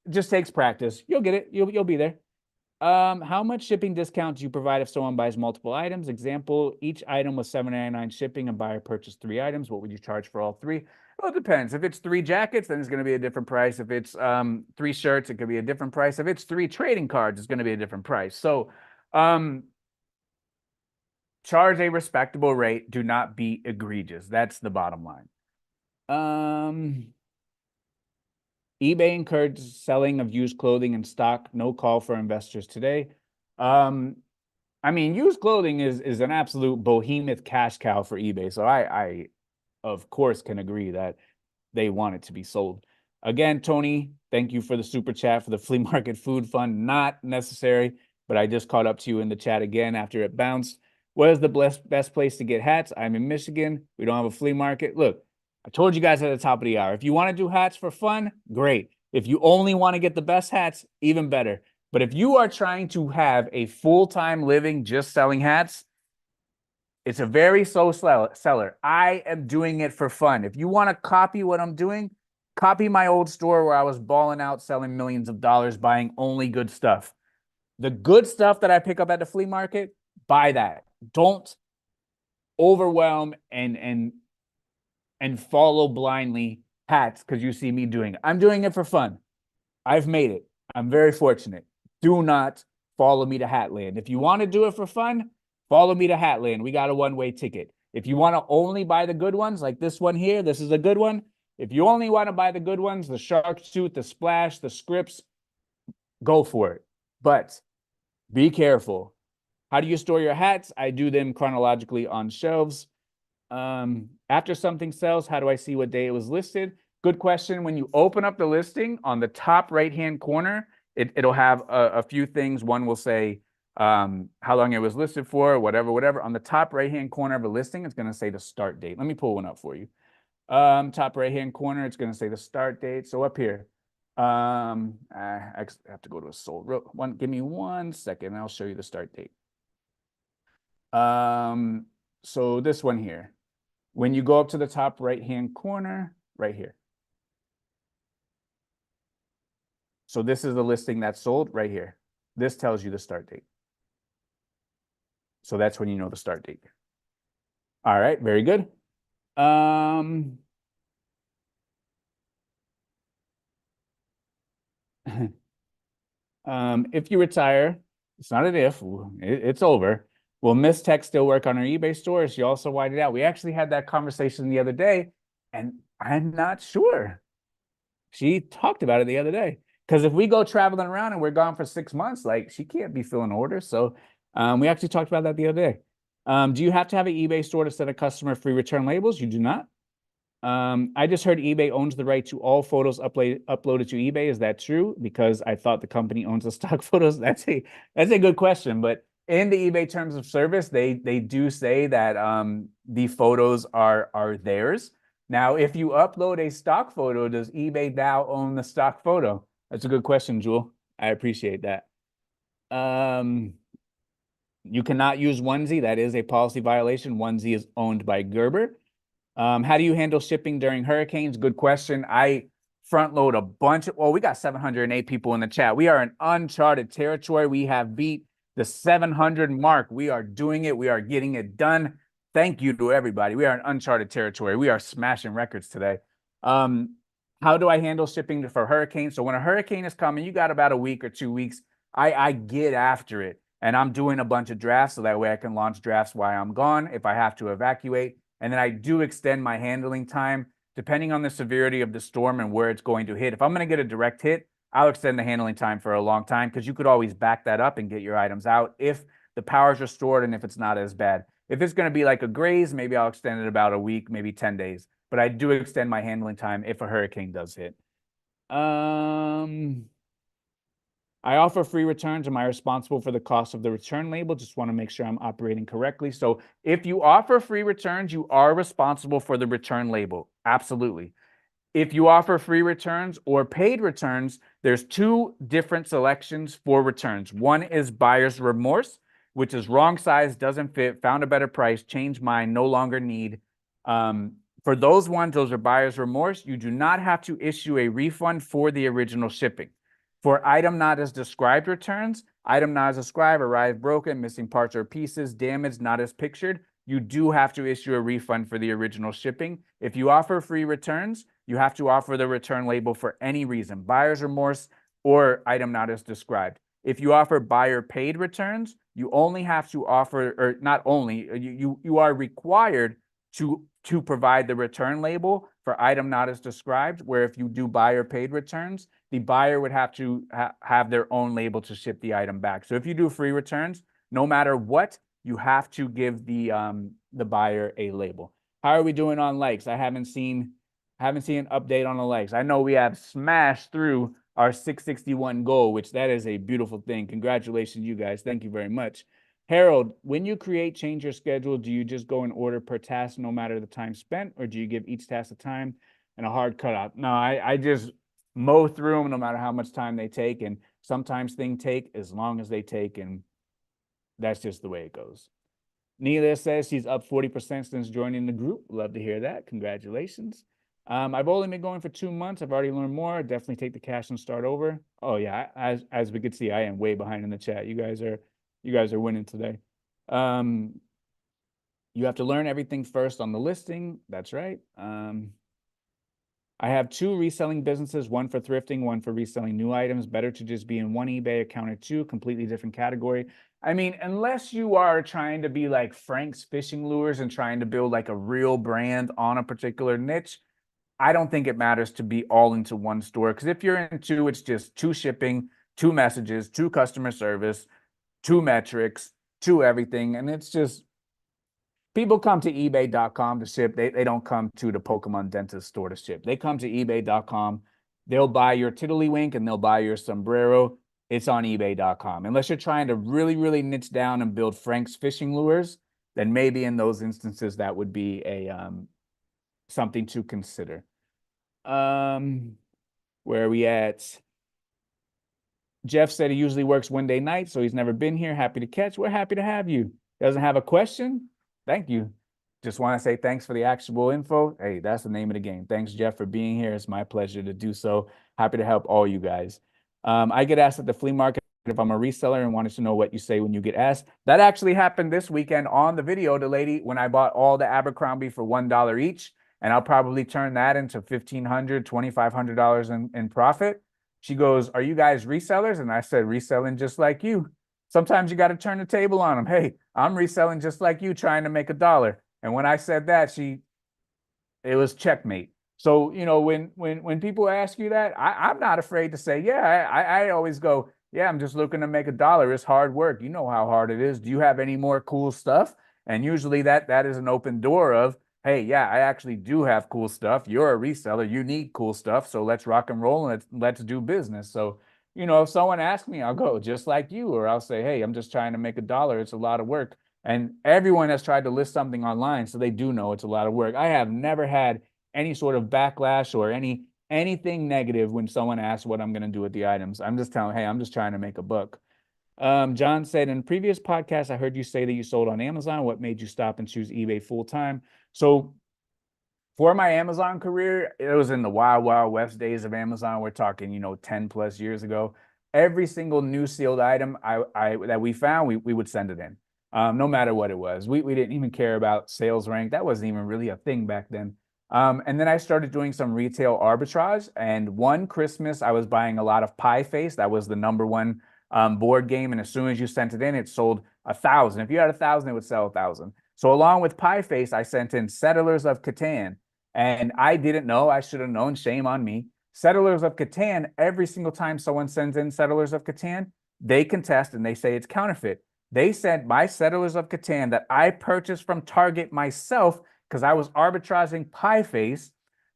It just takes practice. You'll get it. You'll be there. How much shipping discount do you provide if someone buys multiple items? Example, each item was $7.99 shipping, and buyer purchased 3 items. What would you charge for all 3? Well, it depends. If it's 3 jackets, then it's going to be a different price. If it's 3 shirts, it could be a different price. If it's 3 trading cards, it's going to be a different price. So, charge a respectable rate. Do not be egregious. That's the bottom line. eBay encourages selling of used clothing in stock. No call for investors today. I mean, used clothing is an absolute behemoth cash cow for eBay. So I of course can agree that they want it to be sold. Again, Tony, thank you for the super chat for the flea market food fund. Not necessary, but I just caught up to you in the chat again after it bounced. What is the best place to get hats? I'm in Michigan. We don't have a flea market. Look, I told you guys at the top of the hour, if you want to do hats for fun, great. If you only want to get the best hats, even better. But if you are trying to have a full-time living just selling hats, it's a very slow seller. I am doing it for fun. If you want to copy what I'm doing, copy my old store where I was balling out, selling millions of dollars, buying only good stuff. The good stuff that I pick up at the flea market, buy that. Don't overwhelm and follow blindly hats because you see me doing it. I'm doing it for fun. I've made it. I'm very fortunate. Do not follow me to Hatland. If you want to do it for fun, follow me to Hatland. We got a one-way ticket. If you want to only buy the good ones, like this one here, this is a good one. If you only want to buy the good ones, the Shark Tooth, the Splash, the Scripts, go for it. But be careful. How do you store your hats? I do them chronologically on shelves. After something sells, how do I see what day it was listed? Good question. When you open up the listing on the top right-hand corner, it'll have a few things. One will say how long it was listed for, whatever. On the top right-hand corner of a listing, it's going to say the start date. Let me pull one up for you. Top right-hand corner, it's going to say the start date. So up here, I have to go to a sold one. Give me 1 second, and I'll show you the start date. So this one here, when you go up to the top right-hand corner, right here. So this is the listing that's sold right here. This tells you the start date. So that's when you know the start date. All right, very good. If you retire, it's not an if, it's over. Will Miss Tech still work on her eBay store? She also widened out. We actually had that conversation the other day, and I'm not sure. She talked about it the other day. Because if we go traveling around and we're gone for 6 months, like she can't be filling orders. So we actually talked about that the other day. Do you have to have an eBay store to send a customer free return labels? You do not. I just heard eBay owns the right to all photos uploaded to eBay. Is that true? Because I thought the company owns the stock photos. That's a good question. But in the eBay terms of service, they do say that the photos are theirs. Now, if you upload a stock photo, does eBay now own the stock photo? That's a good question, Jewel. I appreciate that. You cannot use onesie. That is a policy violation. Onesie is owned by Gerber. How do you handle shipping during hurricanes? Good question. I front load a bunch of, well, we got 708 people in the chat. We are in uncharted territory. We have beat the 700 mark. We are doing it. We are getting it done. Thank you to everybody. We are in uncharted territory. We are smashing records today. How do I handle shipping for hurricanes? So when a hurricane is coming, you got about a week or 2 weeks. I get after it, and I'm doing a bunch of drafts so that way I can launch drafts while I'm gone if I have to evacuate. And then I do extend my handling time depending on the severity of the storm and where it's going to hit. If I'm going to get a direct hit, I'll extend the handling time for a long time because you could always back that up and get your items out if the power's restored and if it's not as bad. If it's going to be like a graze, maybe I'll extend it about a week, maybe 10 days. But I do extend my handling time if a hurricane does hit. I offer free returns. Am I responsible for the cost of the return label? Just want to make sure I'm operating correctly. So if you offer free returns, you are responsible for the return label. Absolutely. If you offer free returns or paid returns, there's 2 different selections for returns. One is buyer's remorse, which is wrong size, doesn't fit, found a better price, changed mind, no longer need. For those ones, those are buyer's remorse. You do not have to issue a refund for the original shipping. For item not as described returns, item not as described, arrived broken, missing parts or pieces, damaged, not as pictured, you do have to issue a refund for the original shipping. If you offer free returns, you have to offer the return label for any reason, buyer's remorse or item not as described. If you offer buyer paid returns, you only have to offer, or not only, you are required to provide the return label for item not as described, where if you do buyer paid returns, the buyer would have to have their own label to ship the item back. So if you do free returns, no matter what, you have to give the buyer a label. How are we doing on likes? I haven't seen an update on the likes. I know we have smashed through our 661 goal, which that is a beautiful thing. Congratulations, you guys. Thank you very much. Harold, when you change your schedule, do you just go in order per task no matter the time spent, or do you give each task a time and a hard cutoff? No, I just mow through them no matter how much time they take, and sometimes things take as long as they take, and that's just the way it goes. Neela says she's up 40% since joining the group. Love to hear that. Congratulations. I've only been going for 2 months. I've already learned more. Definitely take the cash and start over. Oh yeah, as we could see, I am way behind in the chat. You guys are winning today. You have to learn everything first on the listing. That's right. I have 2 reselling businesses, one for thrifting, one for reselling new items. Better to just be in one eBay account or 2, completely different category. I mean, unless you are trying to be like Frank's Fishing Lures and trying to build like a real brand on a particular niche, I don't think it matters to be all into one store. Because if you're in 2, it's just 2 shipping, 2 messages, 2 customer service, 2 metrics, 2 everything. And it's just, people come to ebay.com to ship. They don't come to the Pokemon Dentist store to ship. They come to ebay.com. They'll buy your Tiddlywink and they'll buy your sombrero. It's on ebay.com. Unless you're trying to really, really niche down and build Frank's Fishing Lures, then maybe in those instances that would be a something to consider. Where are we at? Jeff said he usually works Wednesday night, so he's never been here. Happy to catch. We're happy to have you. Doesn't have a question? Thank you. Just want to say thanks for the actionable info. Hey, that's the name of the game. Thanks, Jeff, for being here. It's my pleasure to do so. Happy to help all you guys. I get asked at the flea market if I'm a reseller and wanted to know what you say when you get asked. That actually happened this weekend on the video. The lady, when I bought all the Abercrombie for $1 each, and I'll probably turn that into $1,500, $2,500 in profit. She goes, "Are you guys resellers?" And I said, "Reselling just like you." Sometimes you got to turn the table on them. Hey, I'm reselling just like you, trying to make $1. And when I said that, it was checkmate. So, you know, when people ask you that, I'm not afraid to say, yeah, I always go, yeah, I'm just looking to make $1. It's hard work. You know how hard it is. Do you have any more cool stuff? And usually that is an open door of, hey, yeah, I actually do have cool stuff. You're a reseller. You need cool stuff. So let's rock and roll and let's do business. So, you know, if someone asks me, I'll go just like you, or I'll say, hey, I'm just trying to make $1. It's a lot of work. And everyone has tried to list something online, so they do know it's a lot of work. I have never had any sort of backlash or anything negative when someone asks what I'm going to do with the items. I'm just telling, hey, I'm just trying to make a buck. John said, in previous podcasts, I heard you say that you sold on Amazon. What made you stop and choose eBay full time? So for my Amazon career, it was in the wild, wild west days of Amazon. We're talking, 10 plus years ago. Every single new sealed item that we found, we would send it in, no matter what it was. We didn't even care about sales rank. That wasn't even really a thing back then. And then I started doing some retail arbitrage. And one Christmas, I was buying a lot of Pie Face. That was the #1 board game. And as soon as you sent it in, it sold 1,000. If you had 1,000, it would sell 1,000. So along with Pie Face, I sent in Settlers of Catan. And I didn't know. I should have known. Shame on me. Settlers of Catan, every single time someone sends in Settlers of Catan, they contest and they say it's counterfeit. They sent my Settlers of Catan that I purchased from Target myself because I was arbitraging Pie Face.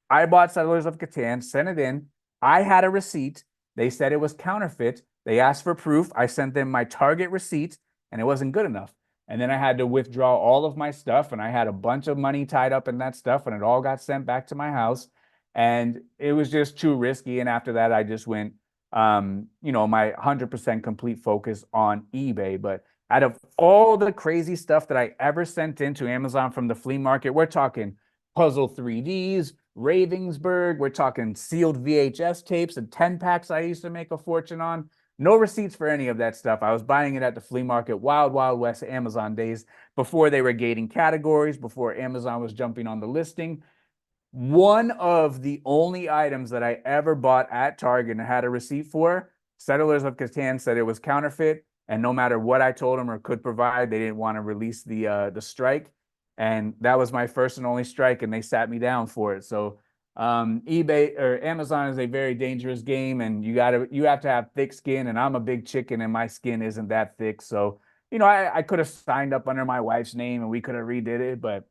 I bought Settlers of Catan, sent it in. I had a receipt. They said it was counterfeit. They asked for proof. I sent them my Target receipt, and it wasn't good enough. And then I had to withdraw all of my stuff, and I had a bunch of money tied up in that stuff, and it all got sent back to my house. And it was just too risky. And after that, I just went, my 100% complete focus on eBay. But out of all the crazy stuff that I ever sent into Amazon from the flea market, we're talking puzzle 3Ds, Ravensburg. We're talking sealed VHS tapes and 10 packs I used to make a fortune on. No receipts for any of that stuff. I was buying it at the flea market, wild, wild west Amazon days, before they were gating categories, before Amazon was jumping on the listing. One of the only items that I ever bought at Target and had a receipt for, Settlers of Catan said it was counterfeit, and no matter what I told them or could provide, they didn't want to release the strike, and that was my first and only strike, and they sat me down for it. So eBay or Amazon is a very dangerous game, and you have to have thick skin, and I'm a big chicken, and my skin isn't that thick. So I could have signed up under my wife's name, and we could have redid it, but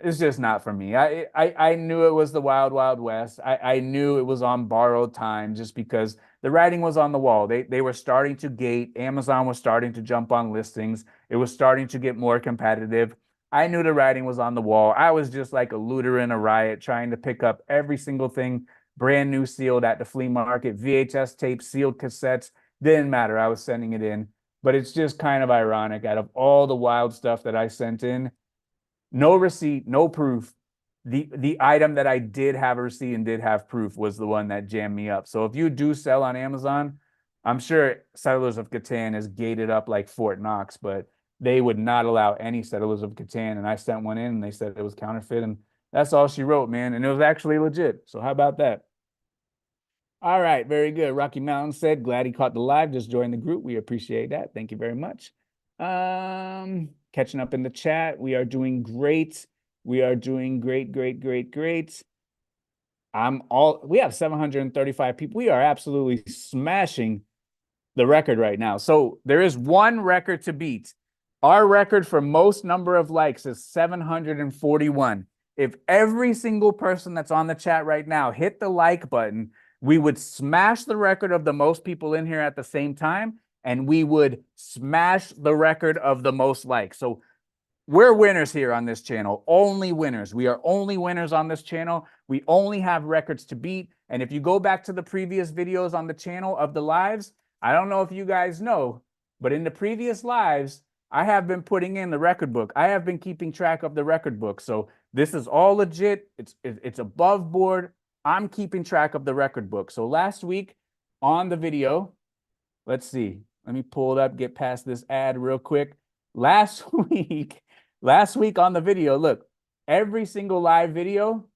it's just not for me. I knew it was the wild, wild west. I knew it was on borrowed time just because the writing was on the wall. They were starting to gate. Amazon was starting to jump on listings. It was starting to get more competitive. I knew the writing was on the wall. I was just like a looter in a riot trying to pick up every single thing brand new sealed at the flea market, VHS tapes, sealed cassettes. Didn't matter. I was sending it in. But it's just kind of ironic. Out of all the wild stuff that I sent in, no receipt, no proof. The item that I did have a receipt and did have proof was the one that jammed me up. So if you do sell on Amazon, I'm sure Settlers of Catan is gated up like Fort Knox, but they would not allow any Settlers of Catan. And I sent one in and they said it was counterfeit. And that's all she wrote, man. And it was actually legit. So how about that? All right, very good. Rocky Mountain said, glad he caught the live. Just joined the group. We appreciate that. Thank you very much. Catching up in the chat. We are doing great. We are doing great, great, great, great. We have 735 people. We are absolutely smashing the record right now. So there is one record to beat. Our record for most number of likes is 741. If every single person that's on the chat right now hit the like button, we would smash the record of the most people in here at the same time, and we would smash the record of the most likes. So we're winners here on this channel, only winners. We are only winners on this channel. We only have records to beat. And if you go back to the previous videos on the channel of the lives, I don't know if you guys know, but in the previous lives, I have been putting in the record book. I have been keeping track of the record book. So this is all legit. It's above board. I'm keeping track of the record book. So last week on the video, let's see. Let me pull it up, get past this ad real quick. Last week on the video, look, every single live video,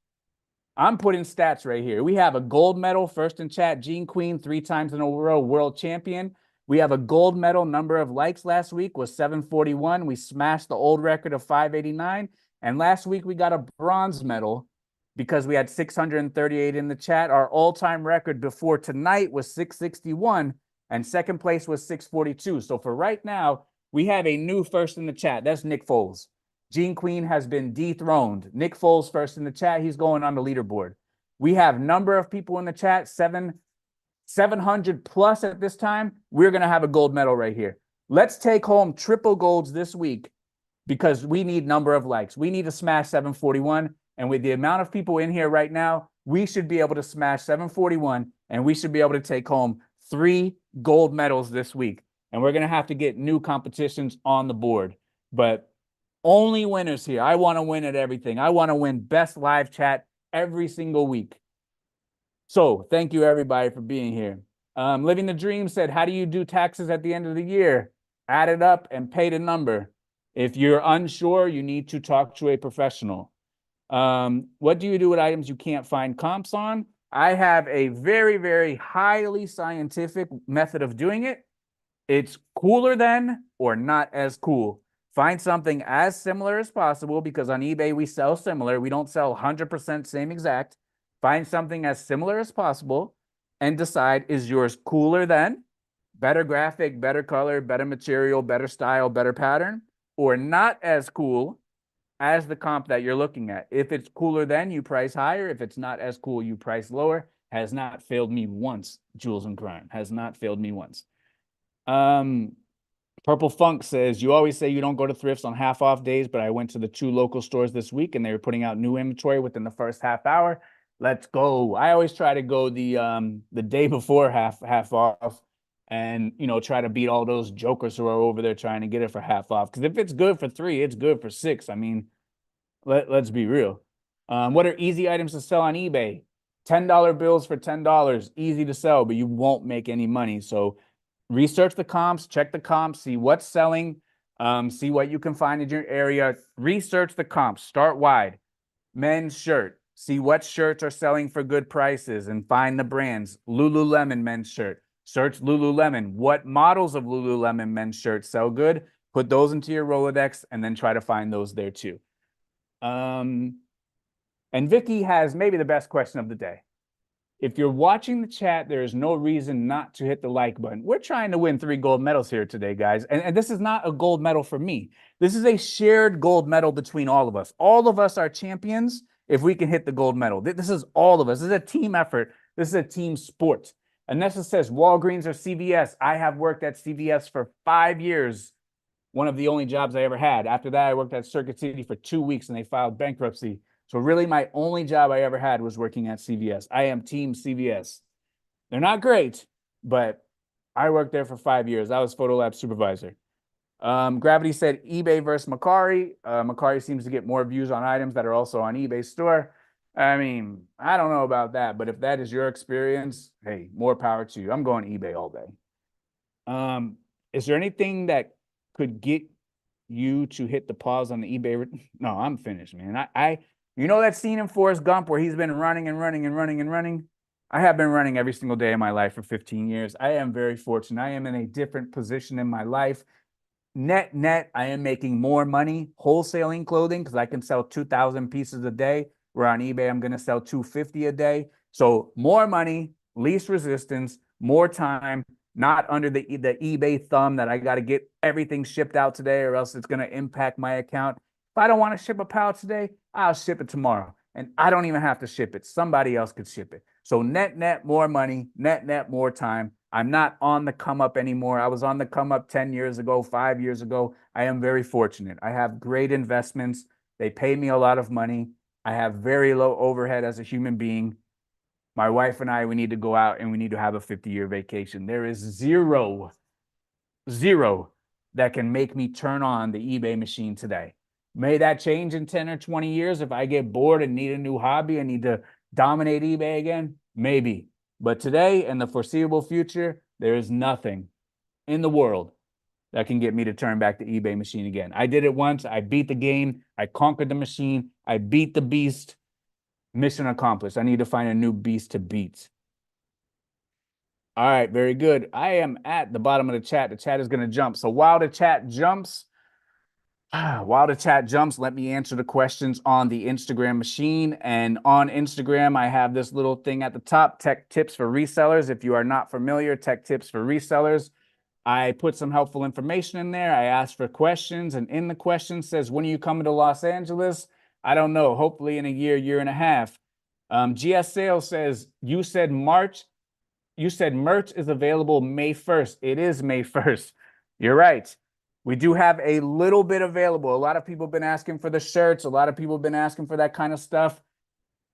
I'm putting stats right here. We have a gold medal, first in chat, Gene Queen, 3 times in a row, world champion. We have a gold medal. Number of likes last week was 741. We smashed the old record of 589. And last week we got a bronze medal because we had 638 in the chat. Our all-time record before tonight was 661, and second place was 642. So for right now, we have a new first in the chat. That's Nick Foles. Gene Queen has been dethroned. Nick Foles first in the chat. He's going on the leaderboard. We have number of people in the chat, 700 plus at this time. We're going to have a gold medal right here. Let's take home triple golds this week because we need number of likes. We need to smash 741. And with the amount of people in here right now, we should be able to smash 741, and we should be able to take home 3 gold medals this week. And we're going to have to get new competitions on the board. But only winners here. I want to win at everything. I want to win best live chat every single week. So thank you, everybody, for being here. Living the Dream said, how do you do taxes at the end of the year? Add it up and pay the number. If you're unsure, you need to talk to a professional. What do you do with items you can't find comps on? I have a very, very highly scientific method of doing it. It's cooler than or not as cool. Find something as similar as possible because on eBay we sell similar. We don't sell 100% same exact. Find something as similar as possible and decide, is yours cooler than, better graphic, better color, better material, better style, better pattern, or not as cool as the comp that you're looking at. If it's cooler than, you price higher. If it's not as cool, you price lower. Has not failed me once, Jules and Crime. Has not failed me once. Purple Funk says, you always say you don't go to thrifts on half off days, but I went to the 2 local stores this week and they were putting out new inventory within the first half hour. Let's go. I always try to go the day before half off and, try to beat all those jokers who are over there trying to get it for half off. Because if it's good for 3, it's good for 6. I mean, let's be real. What are easy items to sell on eBay? $10 bills for $10, easy to sell, but you won't make any money. So research the comps, check the comps, see what's selling, see what you can find in your area. Research the comps, start wide. Men's shirt, see what shirts are selling for good prices and find the brands. Lululemon men's shirt, search Lululemon. What models of Lululemon men's shirts sell good? Put those into your Rolodex and then try to find those there too. And Vicky has maybe the best question of the day. If you're watching the chat, there is no reason not to hit the like button. We're trying to win 3 gold medals here today, guys. And this is not a gold medal for me. This is a shared gold medal between all of us. All of us are champions if we can hit the gold medal. This is all of us. This is a team effort. This is a team sport. Anessa says Walgreens or CVS. I have worked at CVS for 5 years. One of the only jobs I ever had. After that, I worked at Circuit City for 2 weeks and they filed bankruptcy. So really my only job I ever had was working at CVS. I am team CVS. They're not great, but I worked there for 5 years. I was photo lab supervisor. Gravity said eBay versus Macari. Macari seems to get more views on items that are also on eBay store. I mean, I don't know about that, but if that is your experience, hey, more power to you. I'm going eBay all day. Is there anything that could get you to hit the pause on the eBay? No, I'm finished, man. You know that scene in Forrest Gump where he's been running and running and running and running? I have been running every single day of my life for 15 years. I am very fortunate. I am in a different position in my life. Net, I am making more money wholesaling clothing because I can sell 2,000 pieces a day. Where on eBay, I'm going to sell 250 a day. So more money, least resistance, more time, not under the eBay thumb that I got to get everything shipped out today or else it's going to impact my account. If I don't want to ship a pallet today, I'll ship it tomorrow. And I don't even have to ship it. Somebody else could ship it. So net, more money, net, more time. I'm not on the come up anymore. I was on the come up 10 years ago, 5 years ago. I am very fortunate. I have great investments. They pay me a lot of money. I have very low overhead as a human being. My wife and I, we need to go out and we need to have a 50-year vacation. There is zero that can make me turn on the eBay machine today. May that change in 10 or 20 years if I get bored and need a new hobby and need to dominate eBay again? Maybe. But today and the foreseeable future, there is nothing in the world that can get me to turn back the eBay machine again. I did it once. I beat the game. I conquered the machine. I beat the beast. Mission accomplished. I need to find a new beast to beat. All right, very good. I am at the bottom of the chat. The chat is going to jump. So while the chat jumps, let me answer the questions on the Instagram machine. And on Instagram, I have this little thing at the top, tech tips for resellers. If you are not familiar, tech tips for resellers. I put some helpful information in there. I asked for questions, and in the question says, when are you coming to Los Angeles? I don't know, hopefully in a year and a half. GS Sales says, you said merch is available May 1st. It is May 1st. You're right. We do have a little bit available. A lot of people have been asking for the shirts. A lot of people have been asking for that kind of stuff.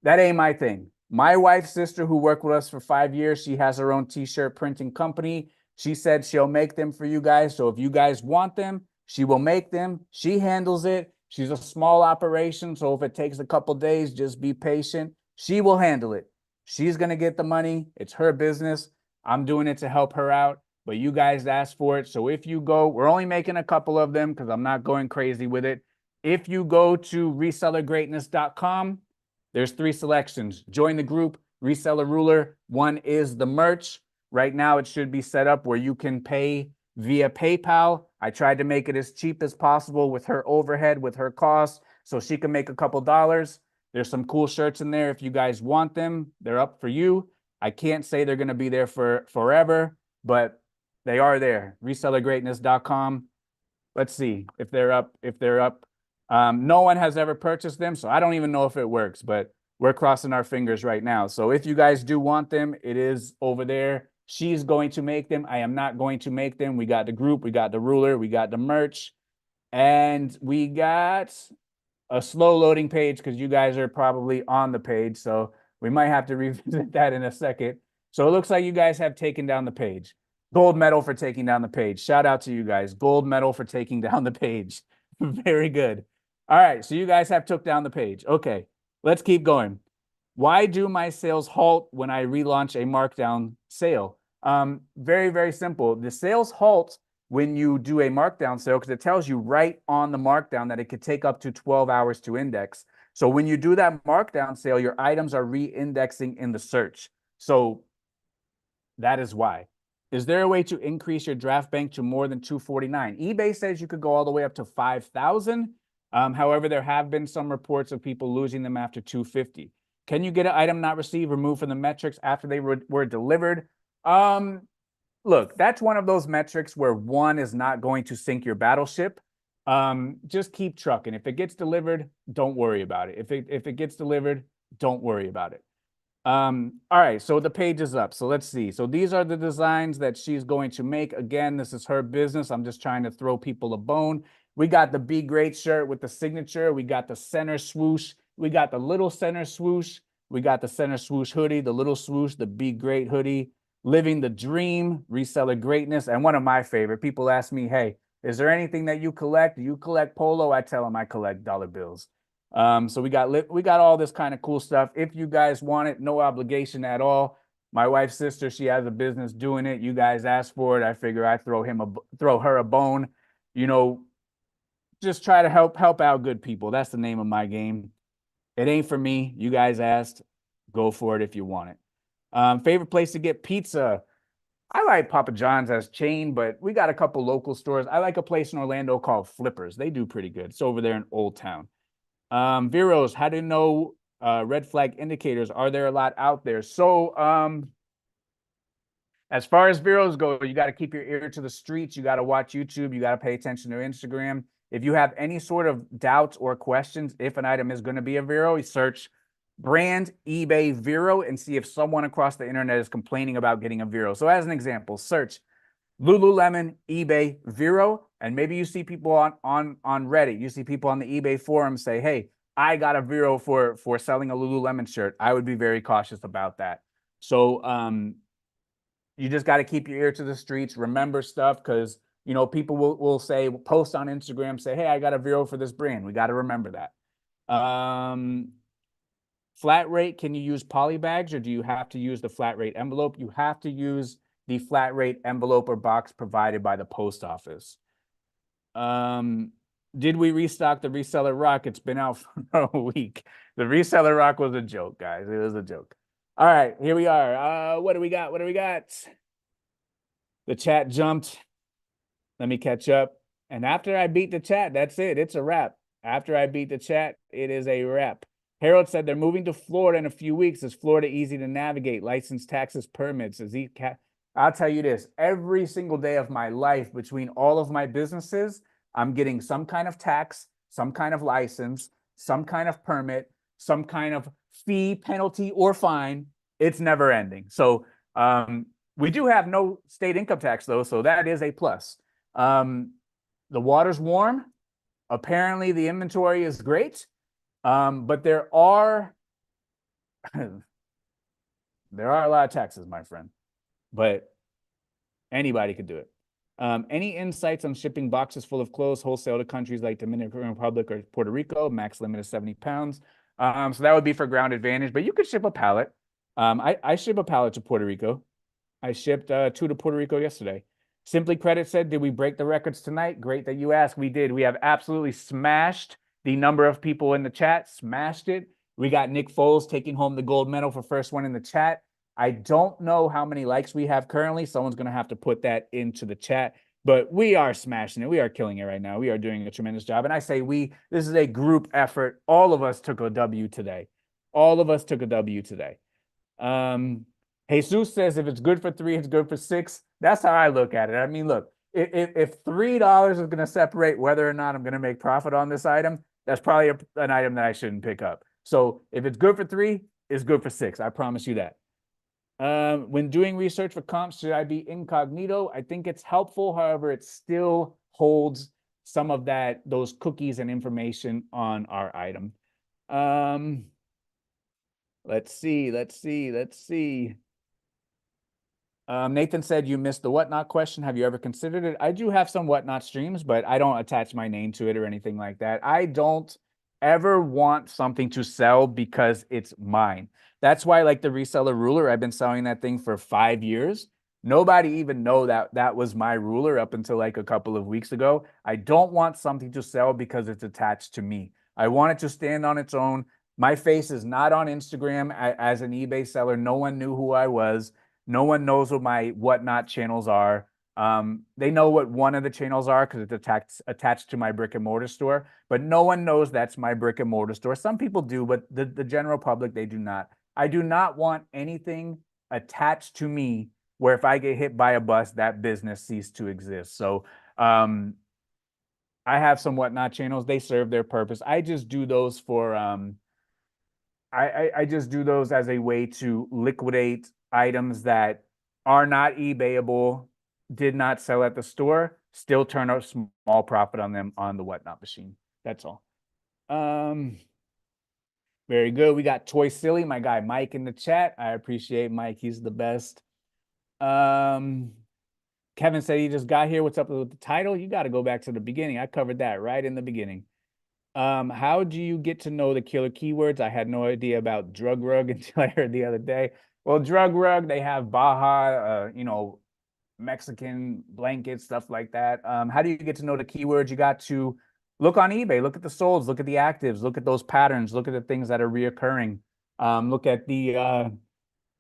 That ain't my thing. My wife's sister, who worked with us for 5 years, she has her own t-shirt printing company. She said she'll make them for you guys. So if you guys want them, she will make them. She handles it. She's a small operation. So if it takes a couple days, just be patient. She will handle it. She's going to get the money. It's her business. I'm doing it to help her out. But you guys asked for it. So if you go, we're only making a couple of them because I'm not going crazy with it. If you go to resellergreatness.com, there's 3 selections. Join the group, Reseller Ruler. 1 is the merch. Right now, it should be set up where you can pay via PayPal. I tried to make it as cheap as possible with her overhead, with her costs, so she can make a couple dollars. There's some cool shirts in there. If you guys want them, they're up for you. I can't say they're going to be there for forever, but they are there. Resellergreatness.com. Let's see if they're up. No one has ever purchased them, so I don't even know if it works, but we're crossing our fingers right now. So if you guys do want them, it is over there. She's going to make them. I am not going to make them. We got the group, we got the ruler, we got the merch, and we got a slow loading page because you guys are probably on the page. So we might have to revisit that in a second. So it looks like you guys have taken down the page. Gold medal for taking down the page. Shout out to you guys. Gold medal for taking down the page. Very good. All right, so you guys have took down the page. Okay. Let's keep going. Why do my sales halt when I relaunch a markdown sale? Very, very simple. The sales halt when you do a markdown sale because it tells you right on the markdown that it could take up to 12 hours to index. So when you do that markdown sale, your items are re-indexing in the search. So that is why. Is there a way to increase your draft bank to more than 249? eBay says you could go all the way up to 5,000. However, there have been some reports of people losing them after 250. Can you get an item not received removed from the metrics after they were delivered? Look, that's one of those metrics where one is not going to sink your battleship. Just keep trucking. If it gets delivered, don't worry about it. If it gets delivered, don't worry about it. All right, so the page is up. So let's see. So these are the designs that she's going to make. Again, this is her business. I'm just trying to throw people a bone. We got the Be Great shirt with the signature. We got the center swoosh. We got the little center swoosh. We got the center swoosh hoodie, the little swoosh, the Be Great hoodie, Living the Dream, Reseller Greatness. And one of my favorite, people ask me, hey, is there anything that you collect? Do you collect polo? I tell them I collect dollar bills. So we got all this kind of cool stuff. If you guys want it, no obligation at all. My wife's sister, she has a business doing it. You guys asked for it. I figure I throw her a bone. You know, just try to help out good people. That's the name of my game. It ain't for me. You guys asked. Go for it if you want it. Favorite place to get pizza? I like Papa John's as chain, but we got a couple local stores. I like a place in Orlando called Flippers. They do pretty good. It's over there in Old Town. Viros, how to know red flag indicators? Are there a lot out there? So as far as Viros go, you got to keep your ear to the streets. You got to watch YouTube. You got to pay attention to Instagram. If you have any sort of doubts or questions, if an item is going to be a Viro, you search brand eBay Viro and see if someone across the internet is complaining about getting a Viro. So as an example, search Lululemon, eBay, Vero, and maybe you see people on Reddit. You see people on the eBay forum say, "Hey, I got a Vero for selling a Lululemon shirt." I would be very cautious about that. So you just got to keep your ear to the streets. Remember stuff because people will say post on Instagram, say, "Hey, I got a Vero for this brand." We got to remember that. Flat rate, can you use poly bags or do you have to use the flat rate envelope? You have to use the flat rate envelope or box provided by the post office. Did we restock the reseller rock? It's been out for a week. The reseller rock was a joke, guys. It was a joke. All right, here we are. What do we got? The chat jumped. Let me catch up. And after I beat the chat, that's it. It's a wrap. After I beat the chat, it is a wrap. Harold said they're moving to Florida in a few weeks. Is Florida easy to navigate? License, taxes, permits. I'll tell you this. Every single day of my life, between all of my businesses, I'm getting some kind of tax, some kind of license, some kind of permit, some kind of fee, penalty, or fine. It's never ending. So we do have no state income tax, though, so that is a plus. The water's warm. Apparently, the inventory is great. But there are a lot of taxes, my friend. But anybody could do it. Any insights on shipping boxes full of clothes wholesale to countries like Dominican Republic or Puerto Rico? Max limit is 70 pounds. So that would be for Ground Advantage, but you could ship a pallet. I ship a pallet to Puerto Rico. I shipped 2 to Puerto Rico yesterday. Simply Credit said, did we break the records tonight? Great that you asked. We did. We have absolutely smashed the number of people in the chat, smashed it. We got Nick Foles taking home the gold medal for first one in the chat. I don't know how many likes we have currently. Someone's going to have to put that into the chat, but we are smashing it. We are killing it right now. We are doing a tremendous job. And I say this is a group effort. All of us took a W today. All of us took a W today. Jesus says if it's good for 3, it's good for 6. That's how I look at it. I mean, look, if $3 is going to separate whether or not I'm going to make profit on this item, that's probably an item that I shouldn't pick up. So if it's good for 3, it's good for 6. I promise you that. When doing research for comps, should I be incognito? I think it's helpful. However, it still holds some of those cookies and information on our item. Let's see. Nathan said you missed the whatnot question. Have you ever considered it? I do have some whatnot streams, but I don't attach my name to it or anything like that. I don't ever want something to sell because it's mine. That's why, like the reseller ruler, I've been selling that thing for 5 years. Nobody even know that that was my ruler up until like a couple of weeks ago. I don't want something to sell because it's attached to me. I want it to stand on its own. My face is not on Instagram as an eBay seller. No one knew who I was. No one knows what my whatnot channels are. They know what one of the channels are because it's attached to my brick and mortar store, but no one knows that's my brick and mortar store. Some people do, but the general public, they do not. I do not want anything attached to me where if I get hit by a bus, that business ceased to exist. So I have some whatnot channels. They serve their purpose. I just do those for I just do those as a way to liquidate items that are not eBayable, did not sell at the store, still turn a small profit on them on the whatnot machine. That's all. Very good. We got Toy Silly, my guy Mike in the chat. I appreciate Mike. He's the best. Kevin said he just got here. What's up with the title? You got to go back to the beginning. I covered that right in the beginning. How do you get to know the killer keywords? I had no idea about drug rug until I heard the other day. Well, drug rug, they have Baja, Mexican blankets, stuff like that. How do you get to know the keywords? You got to look on eBay, look at the solds, look at the actives, look at those patterns, look at the things that are reoccurring. Look at the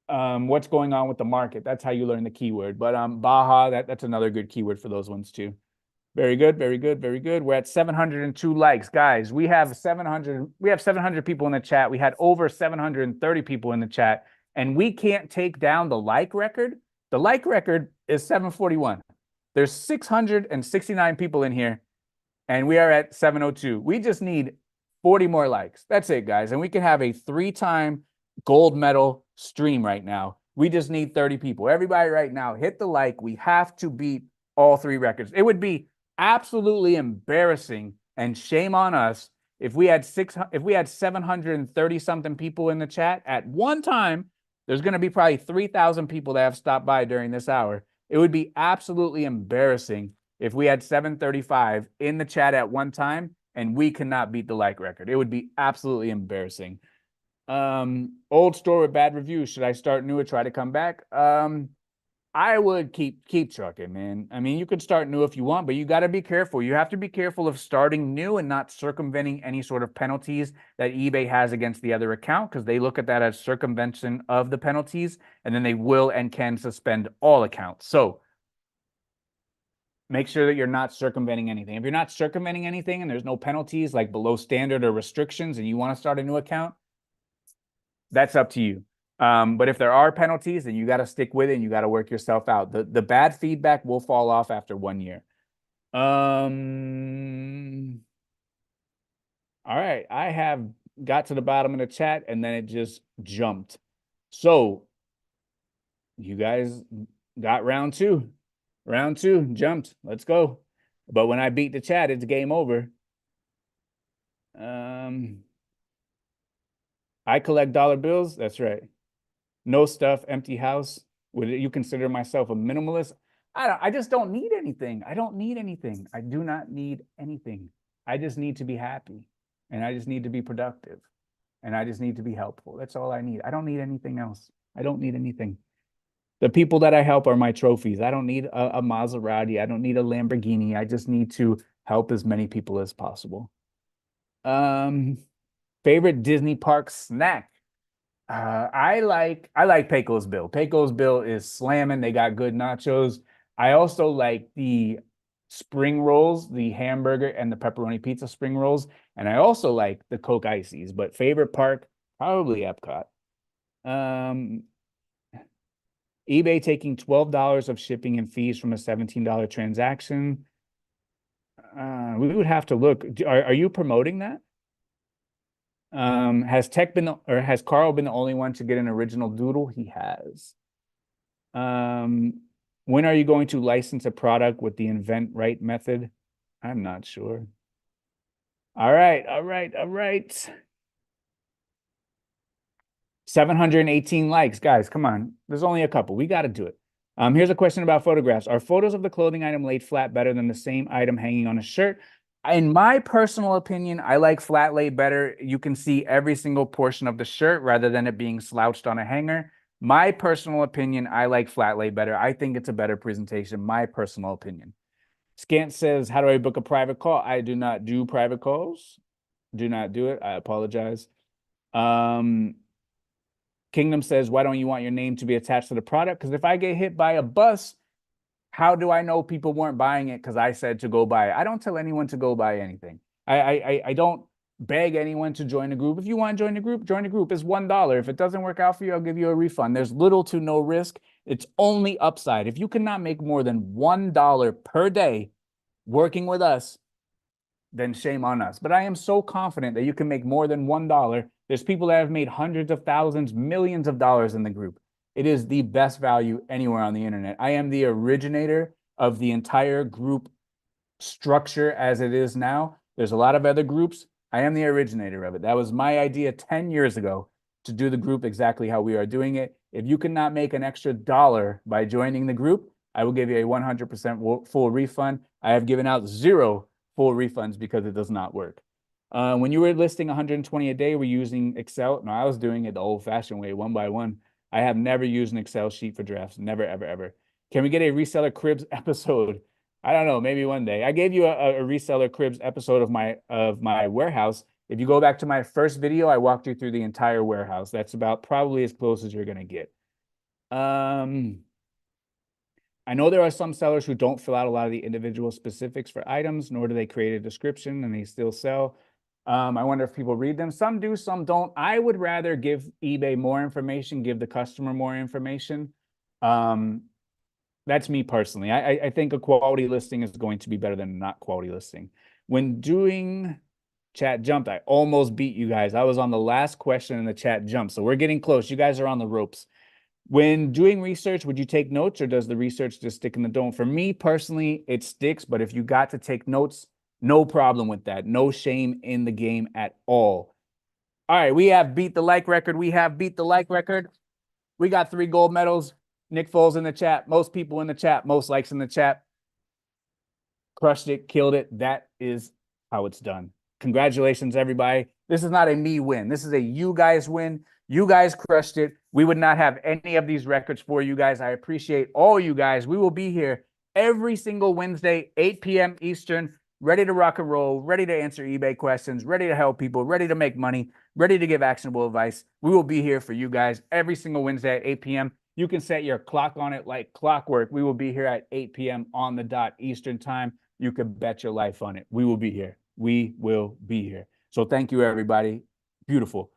what's going on with the market. That's how you learn the keyword. But Baja, that's another good keyword for those ones too. Very good, very good, very good. We're at 702 likes, guys. We have 700 people in the chat. We had over 730 people in the chat, and we can't take down the like record. The like record is 741. There's 669 people in here, and we are at 702. We just need 40 more likes. That's it, guys. And we can have a 3-time gold medal stream right now. We just need 30 people. Everybody right now, hit the like. We have to beat all 3 records. It would be absolutely embarrassing and shame on us if we had 730 something people in the chat at one time. There's going to be probably 3,000 people that have stopped by during this hour. It would be absolutely embarrassing if we had 735 in the chat at one time and we cannot beat the like record. It would be absolutely embarrassing. Old store with bad reviews. Should I start new or try to come back? I would keep trucking, man. I mean, you could start new if you want, but you got to be careful. You have to be careful of starting new and not circumventing any sort of penalties that eBay has against the other account, because they look at that as circumvention of the penalties, and then they will and can suspend all accounts. So make sure that you're not circumventing anything. If you're not circumventing anything and there's no penalties like below standard or restrictions and you want to start a new account, that's up to you. But if there are penalties, then you got to stick with it and you got to work yourself out. The bad feedback will fall off after 1 year. All right, I have got to the bottom of the chat and then it just jumped. So you guys got round two. Round 2 jumped. Let's go. But when I beat the chat, it's game over. I collect dollar bills. That's right. No stuff, empty house. Would you consider myself a minimalist? I just don't need anything. I don't need anything. I do not need anything. I just need to be happy, and I just need to be productive, and I just need to be helpful. That's all I need. I don't need anything else. I don't need anything. The people that I help are my trophies. I don't need a Maserati. I don't need a Lamborghini. I just need to help as many people as possible. Favorite Disney park snack? I like Pecos Bill. Pecos Bill is slamming. They got good nachos. I also like the spring rolls, the hamburger and the pepperoni pizza spring rolls. And I also like the Coke Ices, but favorite park, probably Epcot. eBay taking $12 of shipping and fees from a $17 transaction. We would have to look. Are you promoting that? Has Carl been the only one to get an original doodle? He has. When are you going to license a product with the invent right method? I'm not sure. All right. 718 likes, guys. Come on. There's only a couple. We got to do it. Here's a question about photographs. Are photos of the clothing item laid flat better than the same item hanging on a shirt? In my personal opinion, I like flat lay better. You can see every single portion of the shirt rather than it being slouched on a hanger. My personal opinion, I like flat lay better. I think it's a better presentation. My personal opinion. Scant says, how do I book a private call? I do not do private calls. Do not do it. I apologize. Kingdom says, why don't you want your name to be attached to the product? Because if I get hit by a bus, how do I know people weren't buying it because I said to go buy it? I don't tell anyone to go buy anything. I don't beg anyone to join the group. If you want to join the group, join the group. It's $1. If it doesn't work out for you, I'll give you a refund. There's little to no risk. It's only upside. If you cannot make more than $1 per day working with us, then shame on us. But I am so confident that you can make more than $1. There's people that have made hundreds of thousands, millions of dollars in the group. It is the best value anywhere on the internet. I am the originator of the entire group structure as it is now. There's a lot of other groups. I am the originator of it. That was my idea 10 years ago to do the group exactly how we are doing it. If you cannot make an extra dollar by joining the group, I will give you a 100% full refund. I have given out 0 full refunds because it does not work. When you were listing 120 a day, were you using Excel? No, I was doing it the old-fashioned way, one by one. I have never used an Excel sheet for drafts. Never, ever, ever. Can we get a reseller cribs episode? I don't know, maybe one day. I gave you a reseller cribs episode of my warehouse. If you go back to my first video, I walked you through the entire warehouse. That's about probably as close as you're gonna get. I know there are some sellers who don't fill out a lot of the individual specifics for items, nor do they create a description and they still sell. I wonder if people read them. Some do, some don't. I would rather give eBay more information, give the customer more information. That's me personally. I think a quality listing is going to be better than a not quality listing. When doing chat jumped, I almost beat you guys. I was on the last question in the chat jump, so we're getting close. You guys are on the ropes. When doing research, would you take notes or does the research just stick in the dome? For me personally, it sticks, but if you got to take notes, no problem with that. No shame in the game at all. All right, we have beat the like record. We have beat the like record. We got 3 gold medals. Nick Foles in the chat. Most people in the chat. Most likes in the chat. Crushed it, killed it. That is how it's done. Congratulations, everybody. This is not a me win. This is a you guys win. You guys crushed it. We would not have any of these records for you guys. I appreciate all you guys. We will be here every single Wednesday, 8 p.m. Eastern, ready to rock and roll, ready to answer eBay questions, ready to help people, ready to make money, ready to give actionable advice. We will be here for you guys every single Wednesday at 8 p.m. You can set your clock on it like clockwork. We will be here at 8 p.m. on the dot Eastern time. You can bet your life on it. We will be here. We will be here. So thank you, everybody. Beautiful.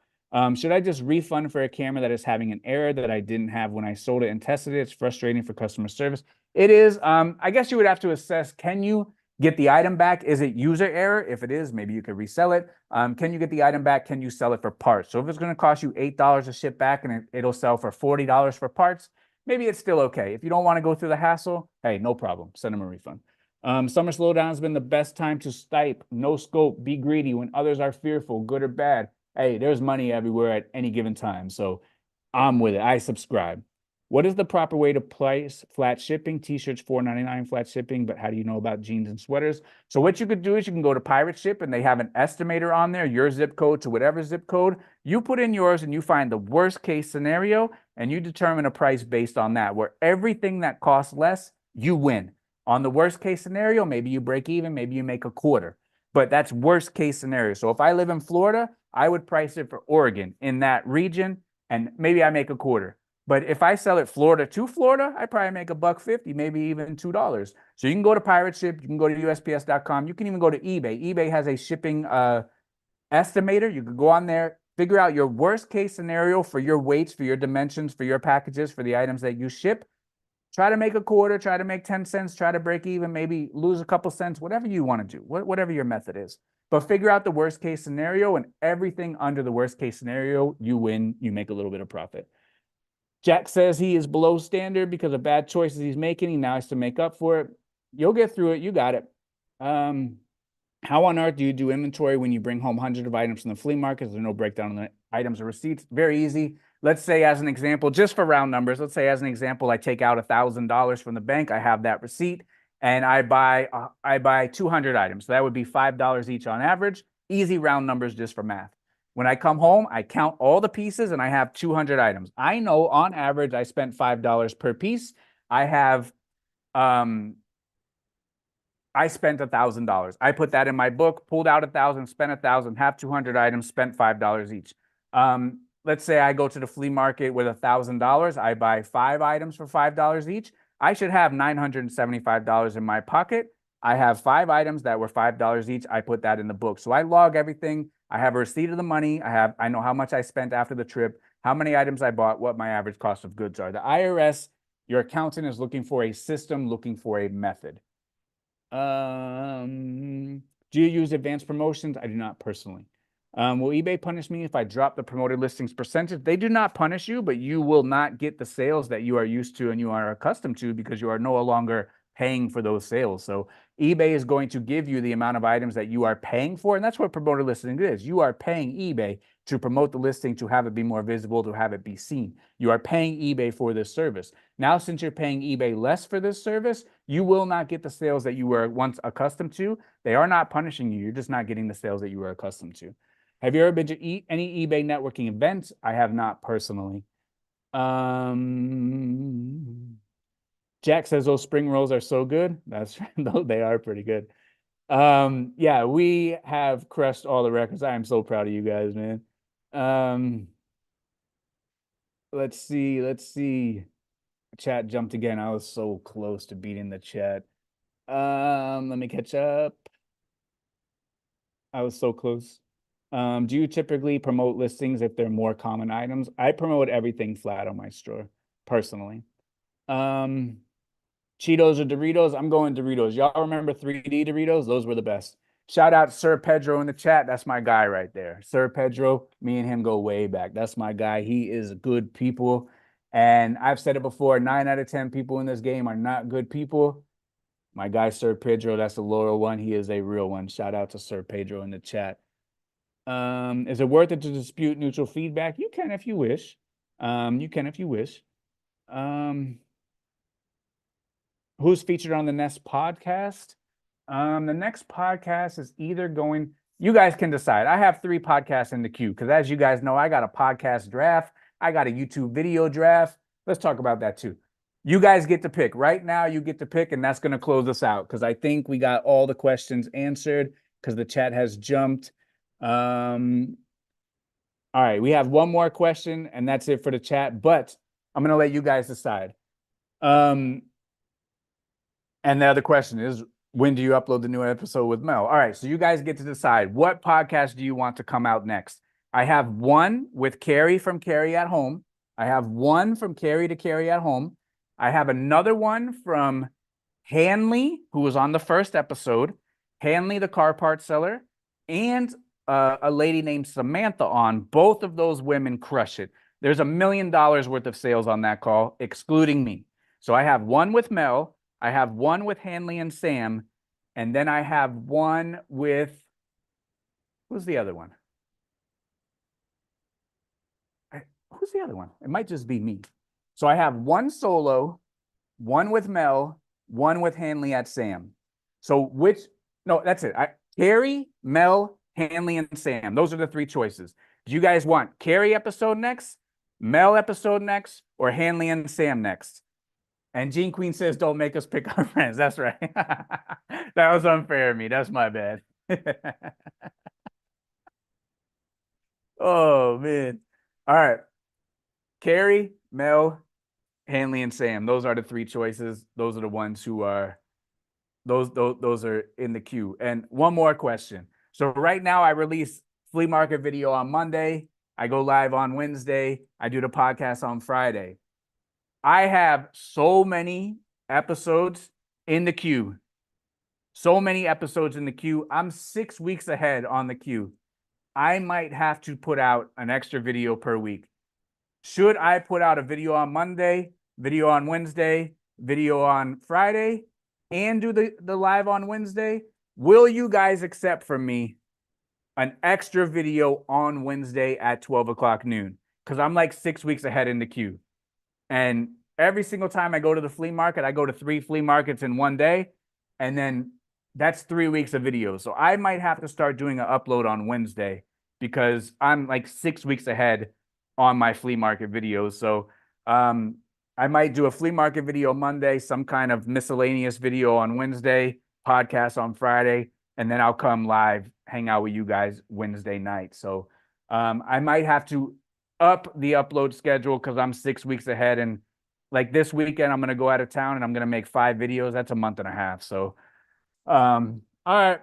Should I just refund for a camera that is having an error that I didn't have when I sold it and tested it? It's frustrating for customer service. It is. I guess you would have to assess, can you get the item back? Is it user error? If it is, maybe you could resell it. Can you get the item back? Can you sell it for parts? So if it's going to cost you $8 to ship back and it'll sell for $40 for parts, maybe it's still okay. If you don't want to go through the hassle, hey, no problem. Send them a refund. Summer slowdown has been the best time to stipe, no scope, be greedy when others are fearful, good or bad. Hey, there's money everywhere at any given time. So I'm with it. I subscribe. What is the proper way to price flat shipping? T-shirts $4.99 flat shipping, but how do you know about jeans and sweaters? So what you could do is you can go to Pirate Ship and they have an estimator on there, your zip code to whatever zip code. You put in yours and you find the worst case scenario and you determine a price based on that, where everything that costs less, you win. On the worst case scenario, maybe you break even, maybe you make a quarter, but that's worst case scenario. So if I live in Florida, I would price it for Oregon in that region, and maybe I make a quarter. But if I sell it Florida to Florida, I probably make $1.50, maybe even $2. So you can go to Pirate Ship, you can go to USPS.com, you can even go to eBay. eBay has a shipping estimator. You could go on there, figure out your worst case scenario for your weights, for your dimensions, for your packages, for the items that you ship. Try to make a quarter, try to make 10 cents, try to break even, maybe lose a couple cents, whatever you want to do, whatever your method is. But figure out the worst case scenario, and everything under the worst case scenario, you win, you make a little bit of profit. Jack says he is below standard because of bad choices he's making. He now has to make up for it. You'll get through it. You got it. How on earth do you do inventory when you bring home hundreds of items from the flea market? There's no breakdown on the items or receipts. Very easy. Let's say as an example, just for round numbers, let's say as an example, I take out $1,000 from the bank. I have that receipt. and I buy 200 items. So that would be $5 each on average. Easy round numbers just for math. When I come home, I count all the pieces and I have 200 items. I know on average I spent $5 per piece. I have I spent $1,000. I put that in my book, pulled out 1,000, spent 1,000, have 200 items, spent $5 each. Let's say I go to the flea market with $1,000. I buy 5 items for $5 each. I should have $975 in my pocket. I have 5 items that were $5 each. I put that in the book. So I log everything. I have a receipt of the money. I know how much I spent after the trip, how many items I bought, what my average cost of goods are. The IRS, your accountant, is looking for a system, looking for a method. Do you use advanced promotions? I do not personally. Will eBay punish me if I drop the promoted listings percentage? They do not punish you, but you will not get the sales that you are used to and you are accustomed to because you are no longer paying for those sales. So eBay is going to give you the amount of items that you are paying for, and that's what promoted listing is. You are paying eBay to promote the listing, to have it be more visible, to have it be seen. You are paying eBay for this service. Now, since you're paying eBay less for this service, you will not get the sales that you were once accustomed to. They are not punishing you. You're just not getting the sales that you were accustomed to. Have you ever been to any eBay networking events? I have not personally. Jack says those spring rolls are so good. That's they are pretty good. Yeah, we have crushed all the records. I am so proud of you guys, man. Let's see. Chat jumped again. I was so close to beating the chat. Let me catch up. I was so close. Do you typically promote listings if they're more common items? I promote everything flat on my store, personally. Cheetos or Doritos? I'm going Doritos. Y'all remember 3D Doritos? Those were the best. Shout out Sir Pedro in the chat. That's my guy right there. Sir Pedro, me and him go way back. That's my guy. He is good people. And I've said it before, 9 out of 10 people in this game are not good people. My guy, Sir Pedro, that's the loyal one. He is a real one. Shout out to Sir Pedro in the chat. Is it worth it to dispute neutral feedback? You can if you wish. You can if you wish. Who's featured on the next podcast? The next podcast is either going, you guys can decide. I have 3 podcasts in the queue because, as you guys know, I got a podcast draft. I got a YouTube video draft. Let's talk about that too. You guys get to pick. Right now, you get to pick, and that's going to close us out because I think we got all the questions answered because the chat has jumped. All right, we have one more question, and that's it for the chat, but I'm going to let you guys decide. And the other question is, when do you upload the new episode with Mel? All right, so you guys get to decide. What podcast do you want to come out next? I have one with Carrie from Carrie at Home. I have one from Carrie to Carrie at Home. I have another one from Hanley, who was on the first episode, Hanley, the car part seller, and a lady named Samantha on. Both of those women crush it. There's $1 million worth of sales on that call, excluding me. So I have one with Mel. I have one with Hanley and Sam, and then I have one with, who's the other one? Who's the other one? It might just be me. So I have one solo, one with Mel, one with Hanley at Sam. So no, that's it. Carrie, Mel, Hanley, and Sam. Those are the 3 choices. Do you guys want Carrie episode next, Mel episode next, or Hanley and Sam next? And Gene Queen says, don't make us pick our friends. That's right. That was unfair of me. That's my bad. Oh, man. All right. Carrie, Mel, Hanley, and Sam. Those are the 3 choices. Those are the ones who are, those are in the queue. And one more question. So right now I release flea market video on Monday. I go live on Wednesday. I do the podcast on Friday. I have so many episodes in the queue. So many episodes in the queue. I'm 6 weeks ahead on the queue. I might have to put out an extra video per week. Should I put out a video on Monday, video on Wednesday, video on Friday, and do the live on Wednesday? Will you guys accept from me an extra video on Wednesday at 12 o'clock noon? Because I'm like 6 weeks ahead in the queue. And every single time I go to the flea market, I go to 3 flea markets in one day. and then that's 3 weeks of videos. So I might have to start doing an upload on Wednesday because I'm like 6 weeks ahead on my flea market videos. So I might do a flea market video Monday, some kind of miscellaneous video on Wednesday, podcast on Friday, and then I'll come live, hang out with you guys Wednesday night. So I might have to up the upload schedule because I'm 6 weeks ahead. And like this weekend, I'm going to go out of town and I'm going to make 5 videos. That's a month and a half. So, all right.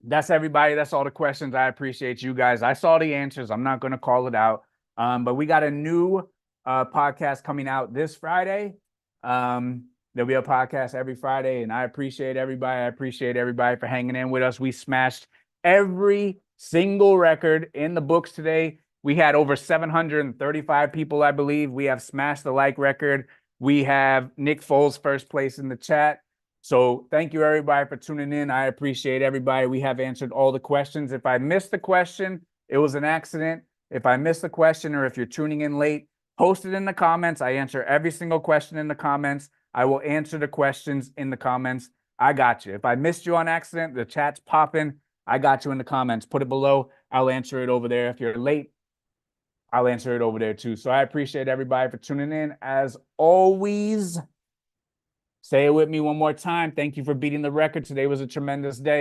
That's everybody. That's all the questions. I appreciate you guys. I saw the answers. I'm not going to call it out. But we got a new podcast coming out this Friday. There'll be a podcast every Friday, and I appreciate everybody. I appreciate everybody for hanging in with us. We smashed every single record in the books today. We had over 735 people, I believe. We have smashed the like record. We have Nick Foles first place in the chat. So thank you, everybody, for tuning in. I appreciate everybody. We have answered all the questions. If I missed the question, it was an accident. If I missed the question or if you're tuning in late, post it in the comments. I answer every single question in the comments. I will answer the questions in the comments. I got you. If I missed you on accident, the chat's popping. I got you in the comments. Put it below. I'll answer it over there. If you're late, I'll answer it over there too. So I appreciate everybody for tuning in. As always, say it with me one more time. Thank you for beating the record. Today was a tremendous day.